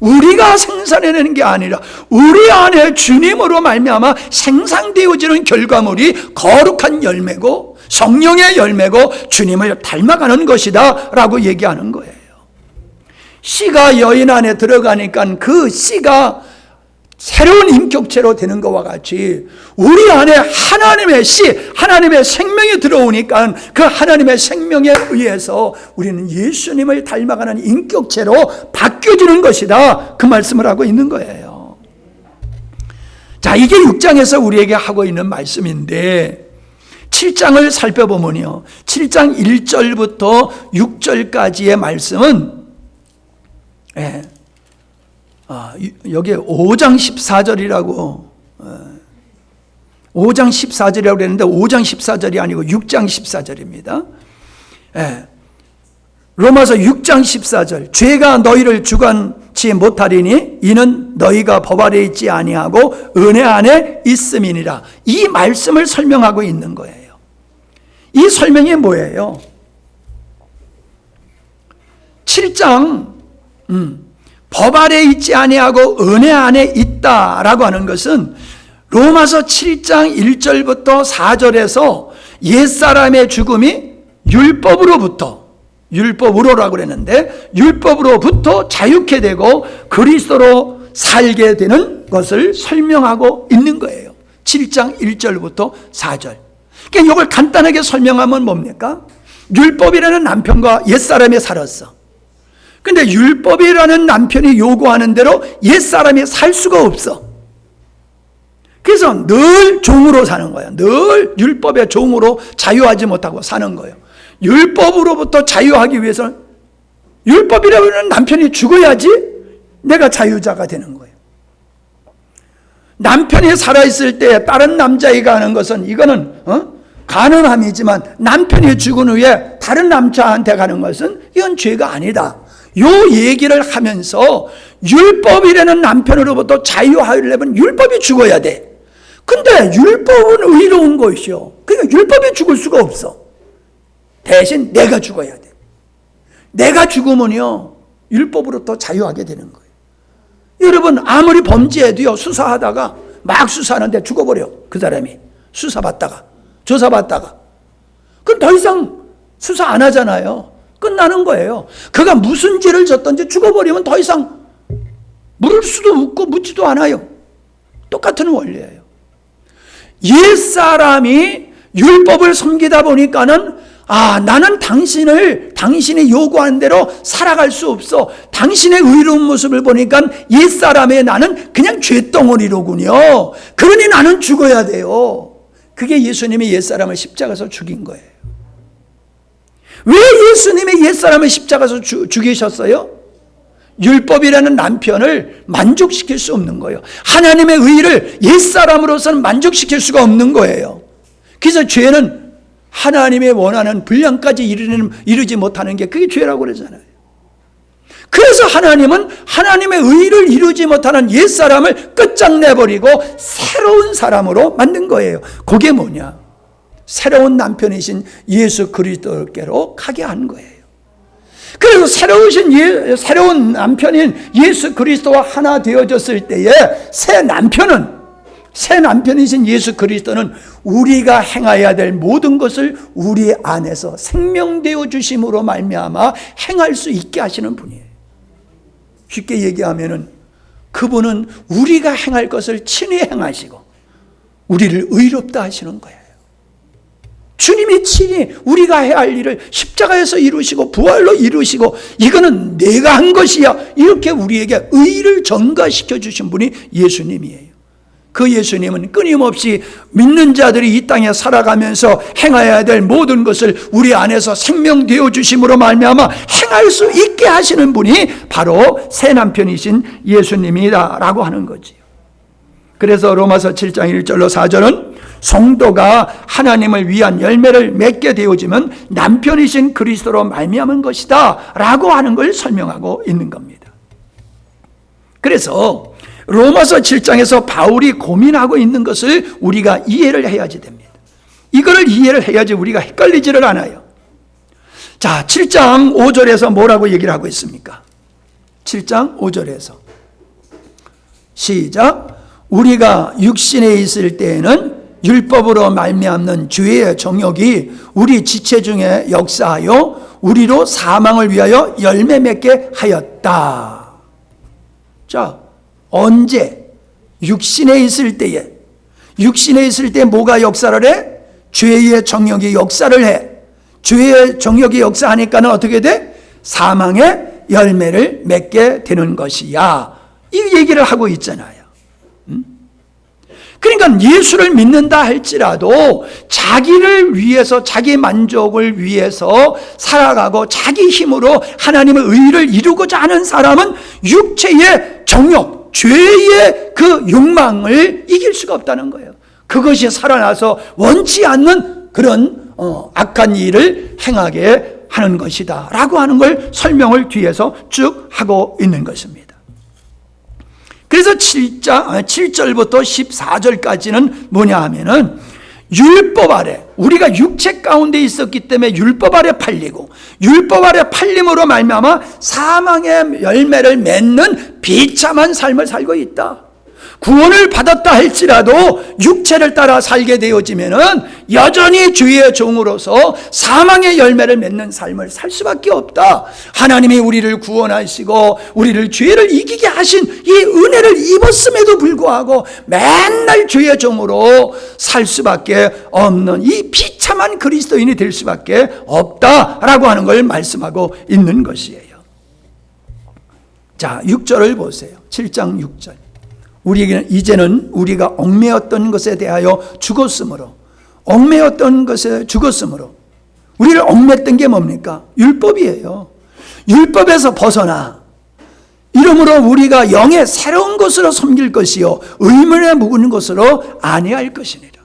우리가 생산해내는 게 아니라 우리 안에 주님으로 말미암아 생산되어지는 결과물이 거룩한 열매고 성령의 열매고 주님을 닮아가는 것이다 라고 얘기하는 거예요. 씨가 여인 안에 들어가니까 그 씨가 새로운 인격체로 되는 것과 같이 우리 안에 하나님의 씨, 하나님의 생명이 들어오니까 그 하나님의 생명에 의해서 우리는 예수님을 닮아가는 인격체로 바뀌어지는 것이다. 그 말씀을 하고 있는 거예요. 자, 이게 6장에서 우리에게 하고 있는 말씀인데 7장을 살펴보면요. 7장 1절부터 6절까지의 말씀은 여기에 5장 14절이라고 5장 14절이라고 그랬는데 5장 14절이 아니고 6장 14절입니다. 로마서 6장 14절 죄가 너희를 주관치 못하리니 이는 너희가 법 아래 있지 아니하고 은혜 안에 있음이니라. 이 말씀을 설명하고 있는 거예요. 이 설명이 뭐예요? 7장 법 아래 있지 아니하고 은혜 안에 있다라고 하는 것은 로마서 7장 1절부터 4절에서 옛사람의 죽음이 율법으로라고 그랬는데 율법으로부터 자유케 되고 그리스도로 살게 되는 것을 설명하고 있는 거예요. 7장 1절부터 4절. 그러니까 이걸 간단하게 설명하면 뭡니까? 율법이라는 남편과 옛사람이 살았어. 근데 율법이라는 남편이 요구하는 대로 옛사람이 살 수가 없어. 그래서 늘 종으로 사는 거야. 늘 율법의 종으로 자유하지 못하고 사는 거예요. 율법으로부터 자유하기 위해서는 율법이라는 남편이 죽어야지 내가 자유자가 되는 거예요. 남편이 살아있을 때 다른 남자애가 하는 것은 이거는 가능함이지만 남편이 죽은 후에 다른 남자한테 가는 것은 이건 죄가 아니다. 요 얘기를 하면서 율법이라는 남편으로부터 자유하려면 율법이 죽어야 돼. 근데 율법은 의로운 것이요. 그러니까 율법이 죽을 수가 없어. 대신 내가 죽어야 돼. 내가 죽으면요 율법으로부터 자유하게 되는 거예요. 여러분 아무리 범죄해도요, 수사하다가 막 수사하는데 죽어버려. 그 사람이 수사받다가 조사받다가 그럼 더 이상 수사 안 하잖아요. 끝나는 거예요. 그가 무슨 죄를 졌든지 죽어버리면 더 이상 물을 수도 없고 묻지도 않아요. 똑같은 원리예요. 옛사람이 율법을 섬기다 보니까는 나는 당신이 요구한 대로 살아갈 수 없어. 당신의 의로운 모습을 보니까 옛사람의 나는 그냥 쇳덩어리로군요. 그러니 나는 죽어야 돼요. 그게 예수님이 옛사람을 십자가에서 죽인 거예요. 왜 예수님이 옛사람을 십자가에서 죽이셨어요? 율법이라는 남편을 만족시킬 수 없는 거예요. 하나님의 의를 옛사람으로서는 만족시킬 수가 없는 거예요. 그래서 죄는 하나님의 원하는 분량까지 이루지 못하는 게 그게 죄라고 그러잖아요. 그래서 하나님은 하나님의 의를 이루지 못하는 옛사람을 끝장내버리고 새로운 사람으로 만든 거예요. 그게 뭐냐? 새로운 남편이신 예수 그리스도께로 가게 한 거예요. 그래서 새로운 남편인 예수 그리스도와 하나 되어졌을 때에 새 남편이신 예수 그리스도는 우리가 행해야 될 모든 것을 우리 안에서 생명되어 주심으로 말미암아 행할 수 있게 하시는 분이에요. 쉽게 얘기하면은 그분은 우리가 행할 것을 친히 행하시고 우리를 의롭다 하시는 거예요. 주님이 친히 우리가 해야 할 일을 십자가에서 이루시고 부활로 이루시고 이거는 내가 한 것이야, 이렇게 우리에게 의를 전가시켜 주신 분이 예수님이에요. 그 예수님은 끊임없이 믿는 자들이 이 땅에 살아가면서 행해야 될 모든 것을 우리 안에서 생명되어 주심으로 말미암아 행할 수 있게 하시는 분이 바로 새 남편이신 예수님이다라고 하는 거지요. 그래서 로마서 7장 1절로 4절은 성도가 하나님을 위한 열매를 맺게 되어지면 남편이신 그리스도로 말미암은 것이다 라고 하는 걸 설명하고 있는 겁니다. 그래서 로마서 7장에서 바울이 고민하고 있는 것을 우리가 이해를 해야지 됩니다. 이거를 이해를 해야지 우리가 헷갈리지를 않아요. 자, 7장 5절에서 뭐라고 얘기를 하고 있습니까? 7장 5절에서 시작. 우리가 육신에 있을 때에는 율법으로 말미암는 죄의 정욕이 우리 지체 중에 역사하여 우리로 사망을 위하여 열매 맺게 하였다. 자, 언제? 육신에 있을 때에 뭐가 역사를 해? 죄의 정욕이 역사를 해. 죄의 정욕이 역사하니까는 어떻게 돼? 사망의 열매를 맺게 되는 것이야. 이 얘기를 하고 있잖아요. 그러니까 예수를 믿는다 할지라도 자기를 위해서, 자기 만족을 위해서 살아가고 자기 힘으로 하나님의 의를 이루고자 하는 사람은 육체의 정욕, 죄의 그 욕망을 이길 수가 없다는 거예요. 그것이 살아나서 원치 않는 그런 악한 일을 행하게 하는 것이다 라고 하는 걸 설명을 뒤에서 쭉 하고 있는 것입니다. 그래서 7절부터 14절까지는 뭐냐 하면은 율법 아래, 우리가 육체 가운데 있었기 때문에 율법 아래 팔리고 율법 아래 팔림으로 말미암아 사망의 열매를 맺는 비참한 삶을 살고 있다. 구원을 받았다 할지라도 육체를 따라 살게 되어지면은 여전히 주의 종으로서 사망의 열매를 맺는 삶을 살 수밖에 없다. 하나님이 우리를 구원하시고 우리를 죄를 이기게 하신 이 은혜를 입었음에도 불구하고 맨날 주의 종으로 살 수밖에 없는 이 비참한 그리스도인이 될 수밖에 없다라고 하는 걸 말씀하고 있는 것이에요. 자, 6절을 보세요. 7장 6절. 이제는 우리가 얽매였던 것에 대하여 죽었으므로, 우리를 얽맸던 게 뭡니까? 율법이에요. 율법에서 벗어나 이러므로 우리가 영의 새로운 것으로 섬길 것이요 의문에 묵은 것으로 아니할 것이니라.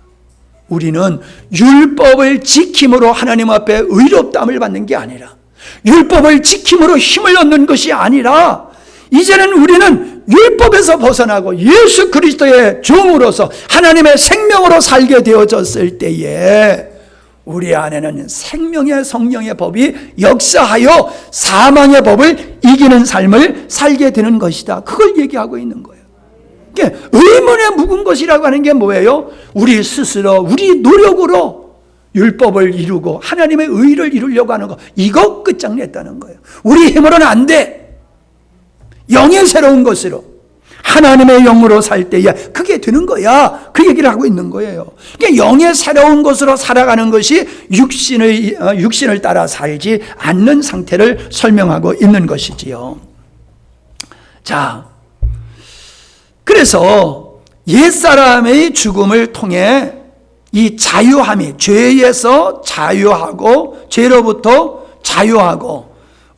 우리는 율법을 지킴으로 하나님 앞에 의롭다함을 받는 게 아니라, 율법을 지킴으로 힘을 얻는 것이 아니라, 이제는 우리는 율법에서 벗어나고 예수 그리스도의 종으로서 하나님의 생명으로 살게 되어졌을 때에 우리 안에는 생명의 성령의 법이 역사하여 사망의 법을 이기는 삶을 살게 되는 것이다. 그걸 얘기하고 있는 거예요. 의문에 묵은 것이라고 하는 게 뭐예요? 우리 스스로 우리 노력으로 율법을 이루고 하나님의 의를 이루려고 하는 거, 이거 끝장냈다는 거예요. 우리 힘으로는 안 돼. 영의 새로운 것으로 하나님의 영으로 살 때야 그게 되는 거야. 그 얘기를 하고 있는 거예요. 그러니까 영의 새로운 것으로 살아가는 것이 육신을 따라 살지 않는 상태를 설명하고 있는 것이지요. 자, 그래서 옛사람의 죽음을 통해 이 자유함이, 죄에서 자유하고 죄로부터 자유하고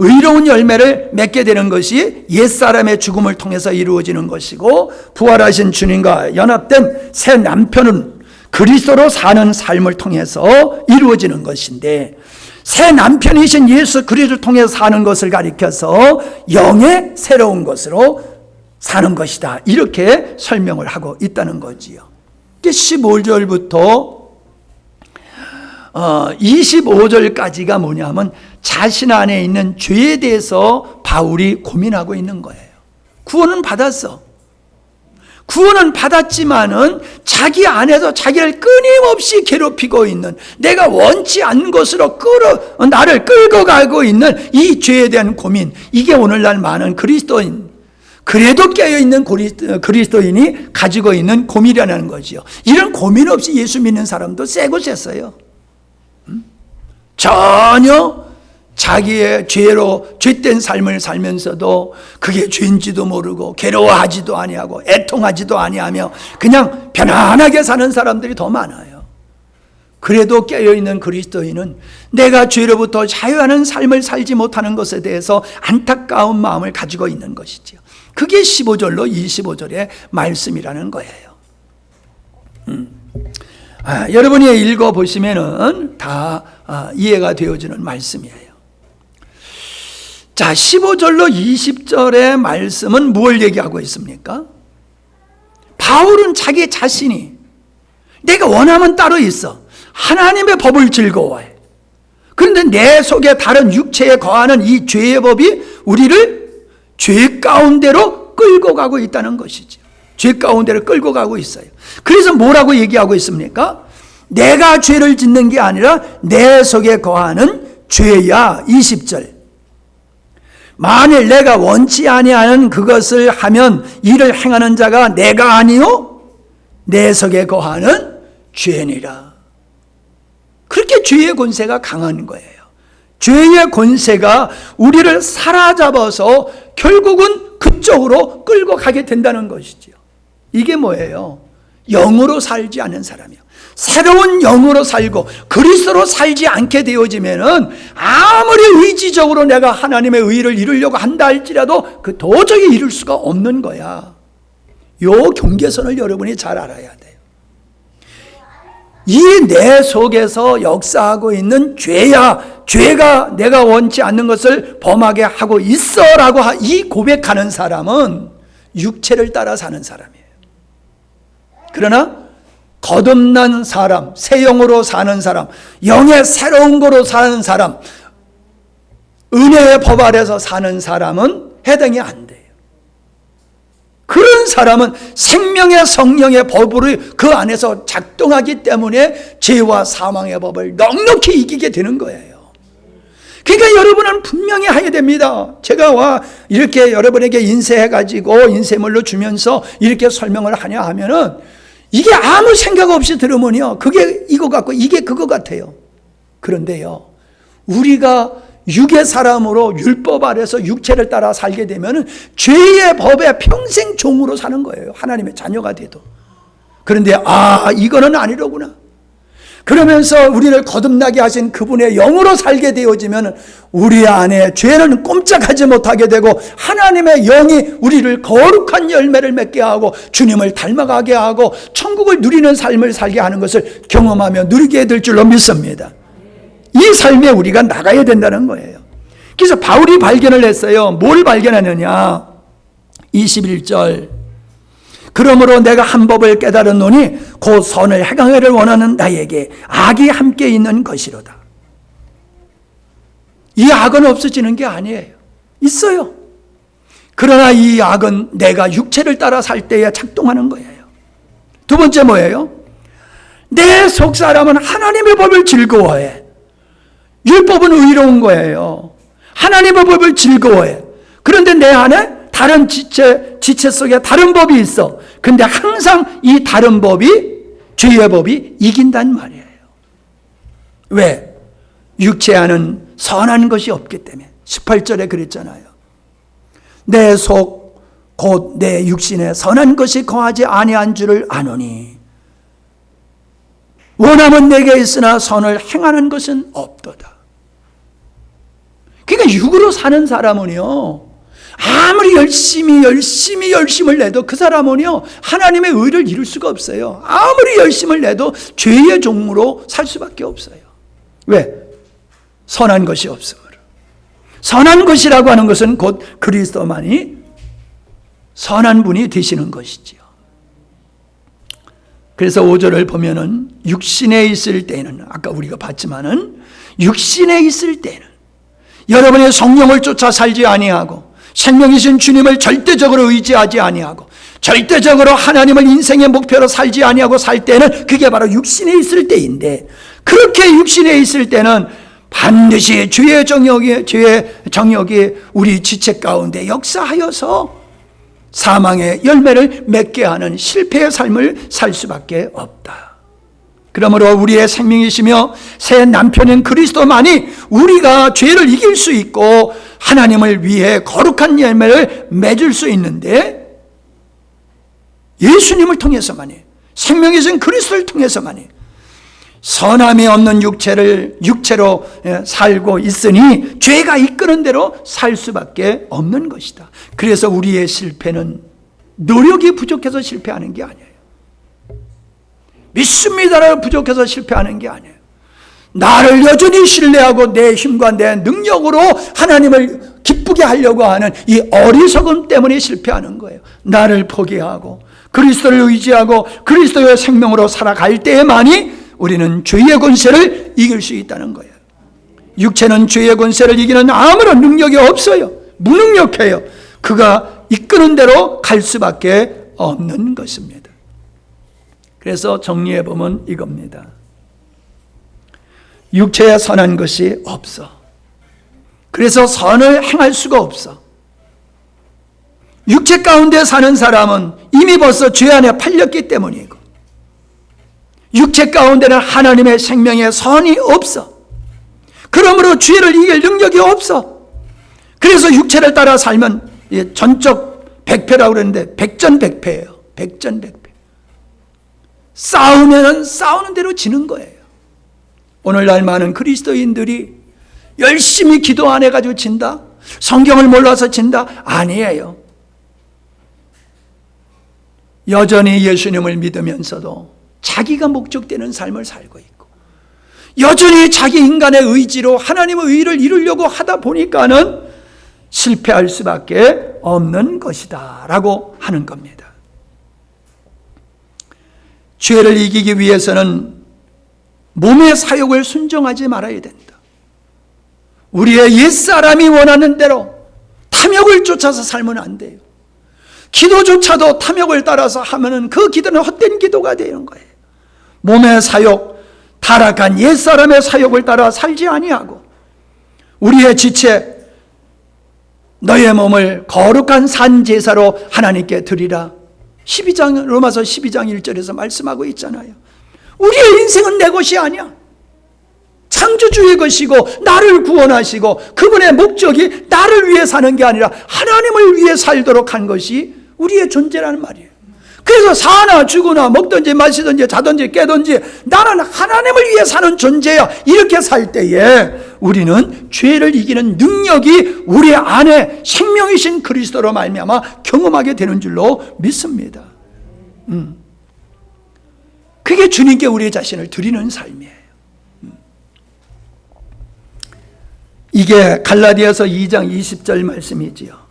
의로운 열매를 맺게 되는 것이 옛사람의 죽음을 통해서 이루어지는 것이고, 부활하신 주님과 연합된 새 남편은 그리스도로 사는 삶을 통해서 이루어지는 것인데, 새 남편이신 예수 그리스도를 통해서 사는 것을 가리켜서 영의 새로운 것으로 사는 것이다, 이렇게 설명을 하고 있다는 거지요. 15절부터 25절까지가 뭐냐면 자신 안에 있는 죄에 대해서 바울이 고민하고 있는 거예요. 구원은 받았어. 구원은 받았지만은 자기 안에서 자기를 끊임없이 괴롭히고 있는, 내가 원치 않는 것으로 나를 끌고 가고 있는 이 죄에 대한 고민, 이게 오늘날 많은 그리스도인, 그래도 깨어있는 그리스도인이 가지고 있는 고민이라는 거지요. 이런 고민 없이 예수 믿는 사람도 세고 셌어요. 전혀 자기의 죄로 죄된 삶을 살면서도 그게 죄인지도 모르고 괴로워하지도 아니하고 애통하지도 아니하며 그냥 편안하게 사는 사람들이 더 많아요. 그래도 깨어있는 그리스도인은 내가 죄로부터 자유하는 삶을 살지 못하는 것에 대해서 안타까운 마음을 가지고 있는 것이죠. 그게 15절로 25절의 말씀이라는 거예요. 여러분이 읽어보시면은 다 이해가 되어지는 말씀이에요. 자, 15절로 20절의 말씀은 뭘 얘기하고 있습니까? 바울은 자기 자신이 내가 원하면 따로 있어. 하나님의 법을 즐거워해. 그런데 내 속에 다른 육체에 거하는 이 죄의 법이 우리를 죄 가운데로 끌고 가고 있다는 것이죠. 죄 가운데로 끌고 가고 있어요. 그래서 뭐라고 얘기하고 있습니까? 내가 죄를 짓는 게 아니라 내 속에 거하는 죄야. 20절. 만일 내가 원치 아니하는 그것을 하면 이를 행하는 자가 내가 아니요 내 속에 거하는 죄니라. 그렇게 죄의 권세가 강한 거예요. 죄의 권세가 우리를 사로잡아서 결국은 그쪽으로 끌고 가게 된다는 것이죠. 이게 뭐예요? 영으로 살지 않는 사람이요. 새로운 영으로 살고 그리스도로 살지 않게 되어지면은 아무리 의지적으로 내가 하나님의 의를 이루려고 한다 할지라도 그 도저히 이룰 수가 없는 거야. 요 경계선을 여러분이 잘 알아야 돼요. 이 내 속에서 역사하고 있는 죄야, 죄가 내가 원치 않는 것을 범하게 하고 있어라고 이 고백하는 사람은 육체를 따라 사는 사람이에요. 그러나 거듭난 사람, 새 영으로 사는 사람, 영의 새로운 거로 사는 사람, 은혜의 법 아래서 사는 사람은 해당이 안 돼요. 그런 사람은 생명의 성령의 법으로 그 안에서 작동하기 때문에 죄와 사망의 법을 넉넉히 이기게 되는 거예요. 그러니까 여러분은 분명히 해야 됩니다. 제가 이렇게 여러분에게 인쇄해가지고 인쇄물로 주면서 이렇게 설명을 하냐 하면은 이게 아무 생각 없이 들으면요, 그게 이거 같고 이게 그거 같아요. 그런데요, 우리가 육의 사람으로 율법 아래서 육체를 따라 살게 되면 죄의 법에 평생 종으로 사는 거예요. 하나님의 자녀가 돼도. 그런데 이거는 아니로구나. 그러면서 우리를 거듭나게 하신 그분의 영으로 살게 되어지면 우리 안에 죄는 꼼짝하지 못하게 되고 하나님의 영이 우리를 거룩한 열매를 맺게 하고 주님을 닮아가게 하고 천국을 누리는 삶을 살게 하는 것을 경험하며 누리게 될 줄로 믿습니다. 이 삶에 우리가 나가야 된다는 거예요. 그래서 바울이 발견을 했어요. 뭘 발견하느냐? 21절. 그러므로 내가 한 법을 깨달았노니 곧 선을 행하기를 원하는 나에게 악이 함께 있는 것이로다. 이 악은 없어지는 게 아니에요. 있어요. 그러나 이 악은 내가 육체를 따라 살 때에 작동하는 거예요. 두 번째 뭐예요? 내 속사람은 하나님의 법을 즐거워해. 율법은 의로운 거예요. 하나님의 법을 즐거워해. 그런데 내 안에 다른 지체 속에 다른 법이 있어. 근데 항상 이 다른 법이, 죄의 법이 이긴단 말이에요. 왜? 육체 안은 선한 것이 없기 때문에. 18절에 그랬잖아요. 내 속 곧 내 육신에 선한 것이 거하지 아니한 줄을 아노니 원함은 내게 있으나 선을 행하는 것은 없도다. 그러니까 육으로 사는 사람은요, 아무리 열심을 내도 그 사람은요, 하나님의 의를 이룰 수가 없어요. 아무리 열심을 내도 죄의 종으로 살 수밖에 없어요. 왜? 선한 것이 없으므로. 선한 것이라고 하는 것은 곧 그리스도만이 선한 분이 되시는 것이지요. 그래서 5절을 보면은 육신에 있을 때는, 아까 우리가 봤지만은 육신에 있을 때는 여러분의 성령을 쫓아 살지 아니하고 생명이신 주님을 절대적으로 의지하지 아니하고 절대적으로 하나님을 인생의 목표로 살지 아니하고 살 때는 그게 바로 육신에 있을 때인데, 그렇게 육신에 있을 때는 반드시 주의 정욕이 우리 지체 가운데 역사하여서 사망의 열매를 맺게 하는 실패의 삶을 살 수밖에 없다. 그러므로 우리의 생명이시며 새 남편인 그리스도만이 우리가 죄를 이길 수 있고 하나님을 위해 거룩한 열매를 맺을 수 있는데, 예수님을 통해서만이, 생명이신 그리스도를 통해서만이 선함이 없는 육체로 살고 있으니 죄가 이끄는 대로 살 수밖에 없는 것이다. 그래서 우리의 실패는 노력이 부족해서 실패하는 게 아니에요. 믿습니다라고 부족해서 실패하는 게 아니에요. 나를 여전히 신뢰하고 내 힘과 내 능력으로 하나님을 기쁘게 하려고 하는 이 어리석음 때문에 실패하는 거예요. 나를 포기하고 그리스도를 의지하고 그리스도의 생명으로 살아갈 때에만이 우리는 죄의 권세를 이길 수 있다는 거예요. 육체는 죄의 권세를 이기는 아무런 능력이 없어요. 무능력해요. 그가 이끄는 대로 갈 수밖에 없는 것입니다. 그래서 정리해 보면 이겁니다. 육체에 선한 것이 없어. 그래서 선을 행할 수가 없어. 육체 가운데 사는 사람은 이미 벌써 죄 안에 팔렸기 때문이고, 육체 가운데는 하나님의 생명의 선이 없어. 그러므로 죄를 이길 능력이 없어. 그래서 육체를 따라 살면 전적 백패라고 그러는데 백전백패예요. 백전백패. 싸우면은 싸우는 대로 지는 거예요. 오늘날 많은 그리스도인들이 열심히 기도 안 해가지고 진다? 성경을 몰라서 진다? 아니에요. 여전히 예수님을 믿으면서도 자기가 목적되는 삶을 살고 있고, 여전히 자기 인간의 의지로 하나님의 의를 이루려고 하다 보니까는 실패할 수밖에 없는 것이다 라고 하는 겁니다. 죄를 이기기 위해서는 몸의 사욕을 순종하지 말아야 된다. 우리의 옛사람이 원하는 대로 탐욕을 쫓아서 살면 안 돼요. 기도조차도 탐욕을 따라서 하면은 그 기도는 헛된 기도가 되는 거예요. 몸의 사욕, 타락한 옛사람의 사욕을 따라 살지 아니하고 우리의 지체, 너의 몸을 거룩한 산제사로 하나님께 드리라. 로마서 12장 1절에서 말씀하고 있잖아요. 우리의 인생은 내 것이 아니야. 창조주의 것이고 나를 구원하시고 그분의 목적이 나를 위해 사는 게 아니라 하나님을 위해 살도록 한 것이 우리의 존재라는 말이에요. 그래서 사나 죽으나 먹든지 마시든지 자든지 깨든지 나는 하나님을 위해 사는 존재야. 이렇게 살 때에 우리는 죄를 이기는 능력이 우리 안에 생명이신 그리스도로 말미암아 경험하게 되는 줄로 믿습니다. 그게 주님께 우리 자신을 드리는 삶이에요. 이게 갈라디아서 2장 20절 말씀이지요.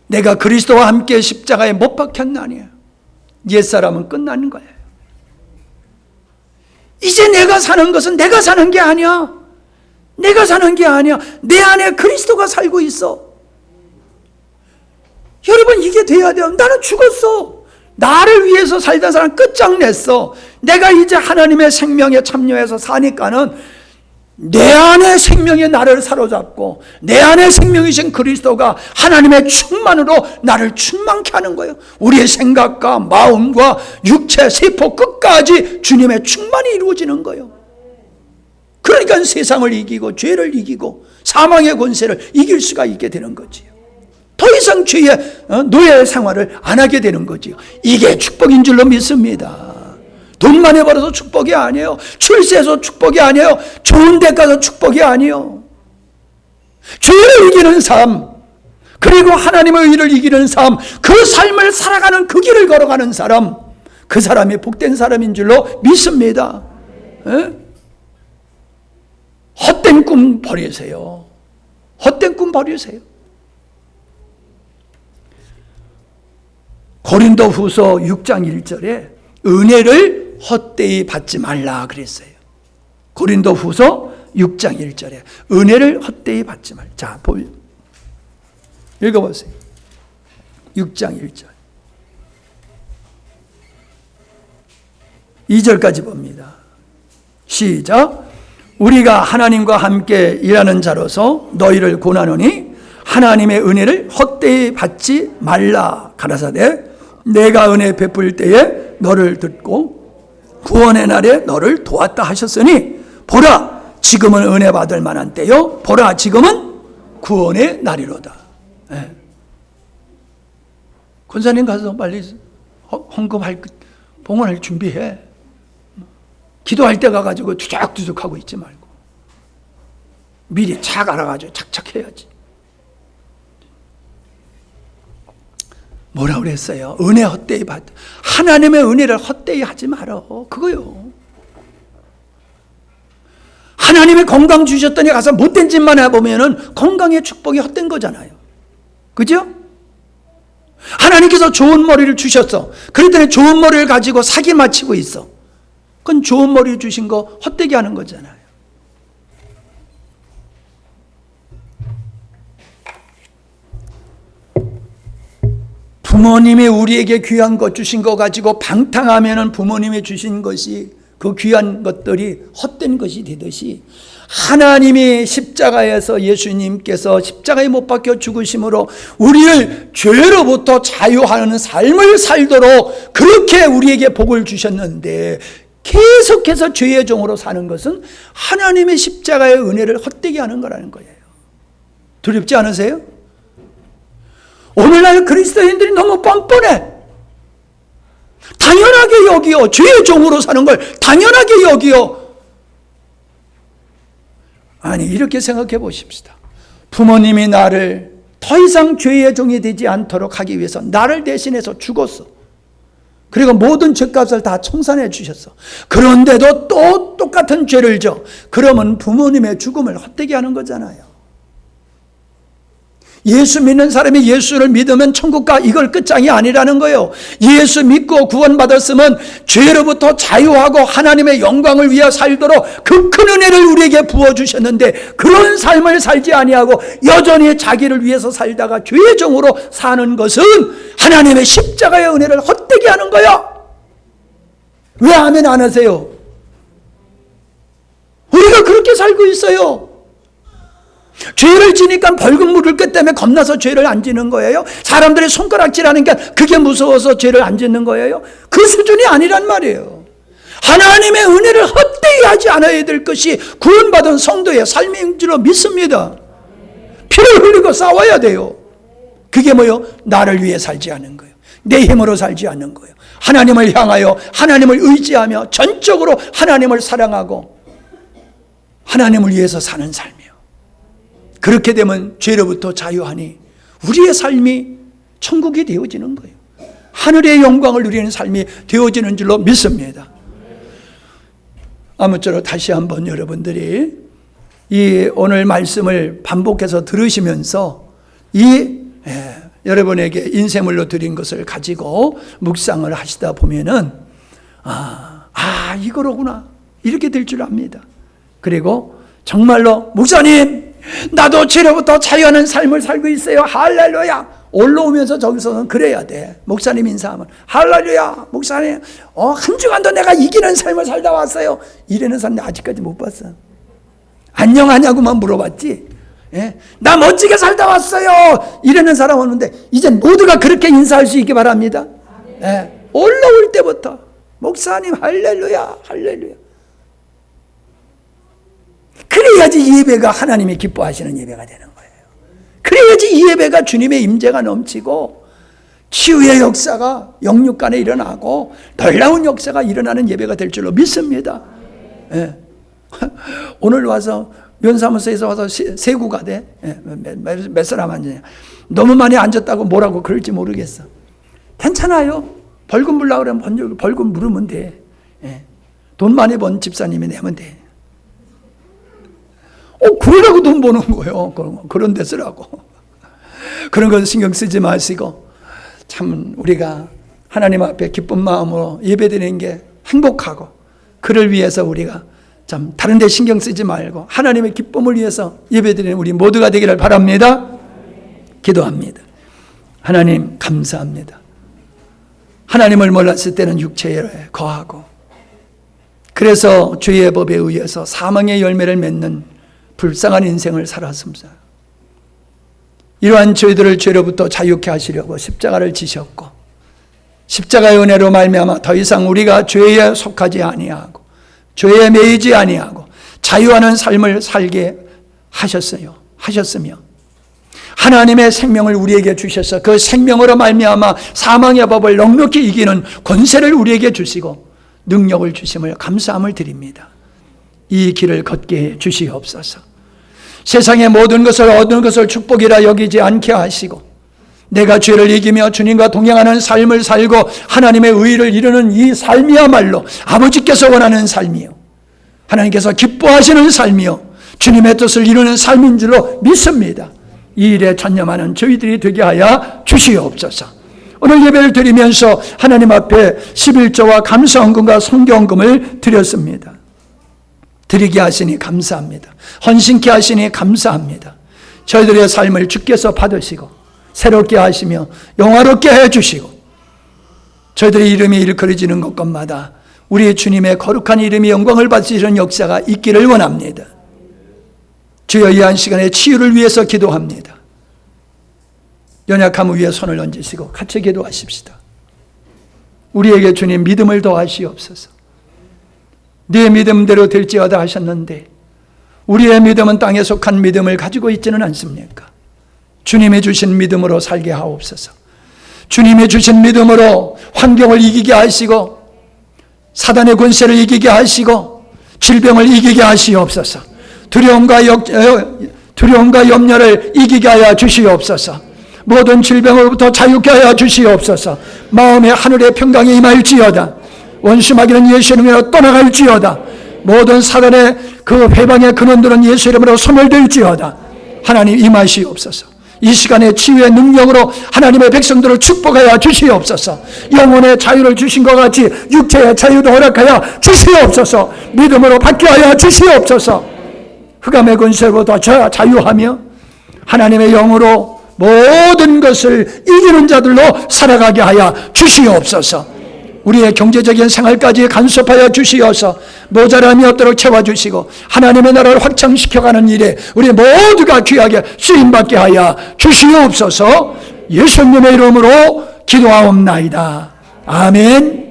내가 그리스도와 함께 십자가에 못 박혔나니 옛사람은 끝나는 거예요. 이제 내가 사는 것은 내가 사는 게 아니야. 내가 사는 게 아니야. 내 안에 그리스도가 살고 있어. 여러분, 이게 돼야 돼요. 나는 죽었어. 나를 위해서 살던 사람 끝장냈어. 내가 이제 하나님의 생명에 참여해서 사니까는 내 안에 생명이 나를 사로잡고 내 안에 생명이신 그리스도가 하나님의 충만으로 나를 충만케 하는 거예요. 우리의 생각과 마음과 육체, 세포 끝까지 주님의 충만이 이루어지는 거예요. 그러니까 세상을 이기고 죄를 이기고 사망의 권세를 이길 수가 있게 되는 거지요. 더 이상 죄의 노예 생활을 안 하게 되는 거지요. 이게 축복인 줄로 믿습니다. 돈 많이 벌어서 축복이 아니에요. 출세해서 축복이 아니에요. 좋은 데 가서 축복이 아니에요. 죄를 이기는 삶, 그리고 하나님의 의를 이기는 삶, 그 삶을 살아가는 그 길을 걸어가는 사람, 그 사람이 복된 사람인 줄로 믿습니다. 에? 헛된 꿈 버리세요. 헛된 꿈 버리세요. 고린도후서 6장 1절에 은혜를 헛되이 받지 말라 그랬어요. 고린도후서 6장 1절에 은혜를 헛되이 받지 말라. 자, 읽어보세요. 6장 1절 2절까지 봅니다. 시작. 우리가 하나님과 함께 일하는 자로서 너희를 권하노니 하나님의 은혜를 헛되이 받지 말라 가라사대 내가 은혜 베풀 때에 너를 듣고 구원의 날에 너를 도왔다 하셨으니 보라 지금은 은혜 받을 만한 때요 보라 지금은 구원의 날이로다. 네. 권사님 가서 빨리 헌금할 봉헌할 준비해. 기도할 때 가가지고 두적두적하고 있지 말고 미리 착 알아가지고 착착 해야지. 뭐라고 그랬어요? 은혜 헛되이 받. 하나님의 은혜를 헛되이 하지 말어. 그거요. 하나님이 건강 주셨더니 가서 못된 짓만 해보면은 건강의 축복이 헛된 거잖아요. 그죠? 하나님께서 좋은 머리를 주셨어. 그랬더니 좋은 머리를 가지고 사기 마치고 있어. 그건 좋은 머리 주신 거 헛되게 하는 거잖아요. 부모님이 우리에게 귀한 것 주신 거 가지고 방탕하면은 부모님이 주신 것이 그 귀한 것들이 헛된 것이 되듯이 하나님이 십자가에서 예수님께서 십자가에 못 박혀 죽으심으로 우리를 죄로부터 자유하는 삶을 살도록 그렇게 우리에게 복을 주셨는데 계속해서 죄의 종으로 사는 것은 하나님의 십자가의 은혜를 헛되게 하는 거라는 거예요. 두렵지 않으세요? 오늘날 그리스도인들이 너무 뻔뻔해. 당연하게 여기요. 죄의 종으로 사는 걸 당연하게 여기요. 아니, 이렇게 생각해 보십시다. 부모님이 나를 더 이상 죄의 종이 되지 않도록 하기 위해서 나를 대신해서 죽었어. 그리고 모든 죄값을 다 청산해 주셨어. 그런데도 또 똑같은 죄를 져. 그러면 부모님의 죽음을 헛되게 하는 거잖아요. 예수 믿는 사람이 예수를 믿으면 천국가 이걸 끝장이 아니라는 거예요. 예수 믿고 구원받았으면 죄로부터 자유하고 하나님의 영광을 위해 살도록 그 큰 은혜를 우리에게 부어주셨는데 그런 삶을 살지 아니하고 여전히 자기를 위해서 살다가 죄의 종으로 사는 것은 하나님의 십자가의 은혜를 헛되게 하는 거야. 왜 아멘 안 하세요? 우리가 그렇게 살고 있어요. 죄를 지니까 벌금 물을 것 때문에 겁나서 죄를 안 지는 거예요? 사람들이 손가락질하는 게 그게 무서워서 죄를 안 짓는 거예요? 그 수준이 아니란 말이에요. 하나님의 은혜를 헛되이 하지 않아야 될 것이 구원받은 성도의 삶인 줄로 믿습니다. 피를 흘리고 싸워야 돼요. 그게 뭐요? 나를 위해 살지 않는 거예요. 내 힘으로 살지 않는 거예요. 하나님을 향하여 하나님을 의지하며 전적으로 하나님을 사랑하고 하나님을 위해서 사는 삶이에요. 그렇게 되면 죄로부터 자유하니 우리의 삶이 천국이 되어지는 거예요. 하늘의 영광을 누리는 삶이 되어지는 줄로 믿습니다. 아무쪼록 다시 한번 여러분들이 이 오늘 말씀을 반복해서 들으시면서 이 여러분에게 인쇄물로 드린 것을 가지고 묵상을 하시다 보면은 이거로구나 이렇게 될 줄 압니다. 그리고 정말로 목사님 나도 죄로부터 자유하는 삶을 살고 있어요. 할렐루야. 올라오면서 저기서는 그래야 돼. 목사님 인사하면 할렐루야 목사님 한 주간도 내가 이기는 삶을 살다 왔어요. 이러는 사람 아직까지 못 봤어. 안녕하냐고만 물어봤지. 예? 나 멋지게 살다 왔어요. 이러는 사람 오는데 이젠 모두가 그렇게 인사할 수 있게 바랍니다. 예? 올라올 때부터 목사님 할렐루야 할렐루야. 그래야지 이 예배가 하나님이 기뻐하시는 예배가 되는 거예요. 그래야지 이 예배가 주님의 임재가 넘치고 치유의 역사가 영육간에 일어나고 놀라운 역사가 일어나는 예배가 될 줄로 믿습니다. 예. 오늘 와서 면사무소에서 와서 세구가 돼. 예. 몇 사람 앉느냐. 너무 많이 앉았다고 뭐라고 그럴지 모르겠어. 괜찮아요. 벌금 물라고 그러면 벌금 물으면 돼. 예. 돈 많이 번 집사님이 내면 돼. 그러라고 돈 버는 거예요. 그런 데 쓰라고. 그런 거 신경 쓰지 마시고 참 우리가 하나님 앞에 기쁜 마음으로 예배드리는 게 행복하고 그를 위해서 우리가 참 다른 데 신경 쓰지 말고 하나님의 기쁨을 위해서 예배드리는 우리 모두가 되기를 바랍니다. 기도합니다. 하나님 감사합니다. 하나님을 몰랐을 때는 육체에 거하고 그래서 죄의 법에 의해서 사망의 열매를 맺는 불쌍한 인생을 살았습니다. 이러한 저희들을 죄로부터 자유케 하시려고 십자가를 지셨고 십자가의 은혜로 말미암아 더 이상 우리가 죄에 속하지 아니하고 죄에 매이지 아니하고 자유하는 삶을 살게 하셨으며 하나님의 생명을 우리에게 주셔서 그 생명으로 말미암아 사망의 법을 넉넉히 이기는 권세를 우리에게 주시고 능력을 주심을 감사함을 드립니다. 이 길을 걷게 해 주시옵소서. 세상의 모든 것을 얻는 것을 축복이라 여기지 않게 하시고 내가 죄를 이기며 주님과 동행하는 삶을 살고 하나님의 의를 이루는 이 삶이야말로 아버지께서 원하는 삶이요 하나님께서 기뻐하시는 삶이요 주님의 뜻을 이루는 삶인 줄로 믿습니다. 이 일에 전념하는 저희들이 되게 하여 주시옵소서. 오늘 예배를 드리면서 하나님 앞에 11조와 감사헌금과 성경금을 드렸습니다. 드리게 하시니 감사합니다. 헌신케 하시니 감사합니다. 저희들의 삶을 주께서 받으시고 새롭게 하시며 영화롭게 해주시고 저희들의 이름이 일컬어지는 곳곳마다 우리 주님의 거룩한 이름이 영광을 받으시는 역사가 있기를 원합니다. 주여 이 한 시간에 치유를 위해서 기도합니다. 연약함 위에 손을 얹으시고 같이 기도하십시다. 우리에게 주님 믿음을 더하시옵소서. 네 믿음대로 될지어다 하셨는데 우리의 믿음은 땅에 속한 믿음을 가지고 있지는 않습니까? 주님이 주신 믿음으로 살게 하옵소서. 주님이 주신 믿음으로 환경을 이기게 하시고 사단의 권세를 이기게 하시고 질병을 이기게 하시옵소서. 두려움과 염려를 이기게 하여 주시옵소서. 모든 질병으로부터 자유케 하여 주시옵소서. 마음의 하늘의 평강이 임할지어다. 원수마귀는 예수 이름으로 떠나갈지어다. 모든 사단의 그 회방의 근원들은 예수 이름으로 소멸될지어다. 하나님 임하시옵소서. 이 시간에 치유의 능력으로 하나님의 백성들을 축복하여 주시옵소서. 영혼의 자유를 주신 것 같이 육체의 자유도 허락하여 주시옵소서. 믿음으로 받게 하여 주시옵소서. 흑암의 권세로부터 자유하며 하나님의 영으로 모든 것을 이기는 자들로 살아가게 하여 주시옵소서. 우리의 경제적인 생활까지 간섭하여 주시어서 모자람이 없도록 채워주시고 하나님의 나라를 확장시켜가는 일에 우리 모두가 귀하게 쓰임받게 하여 주시옵소서. 예수님의 이름으로 기도하옵나이다. 아멘.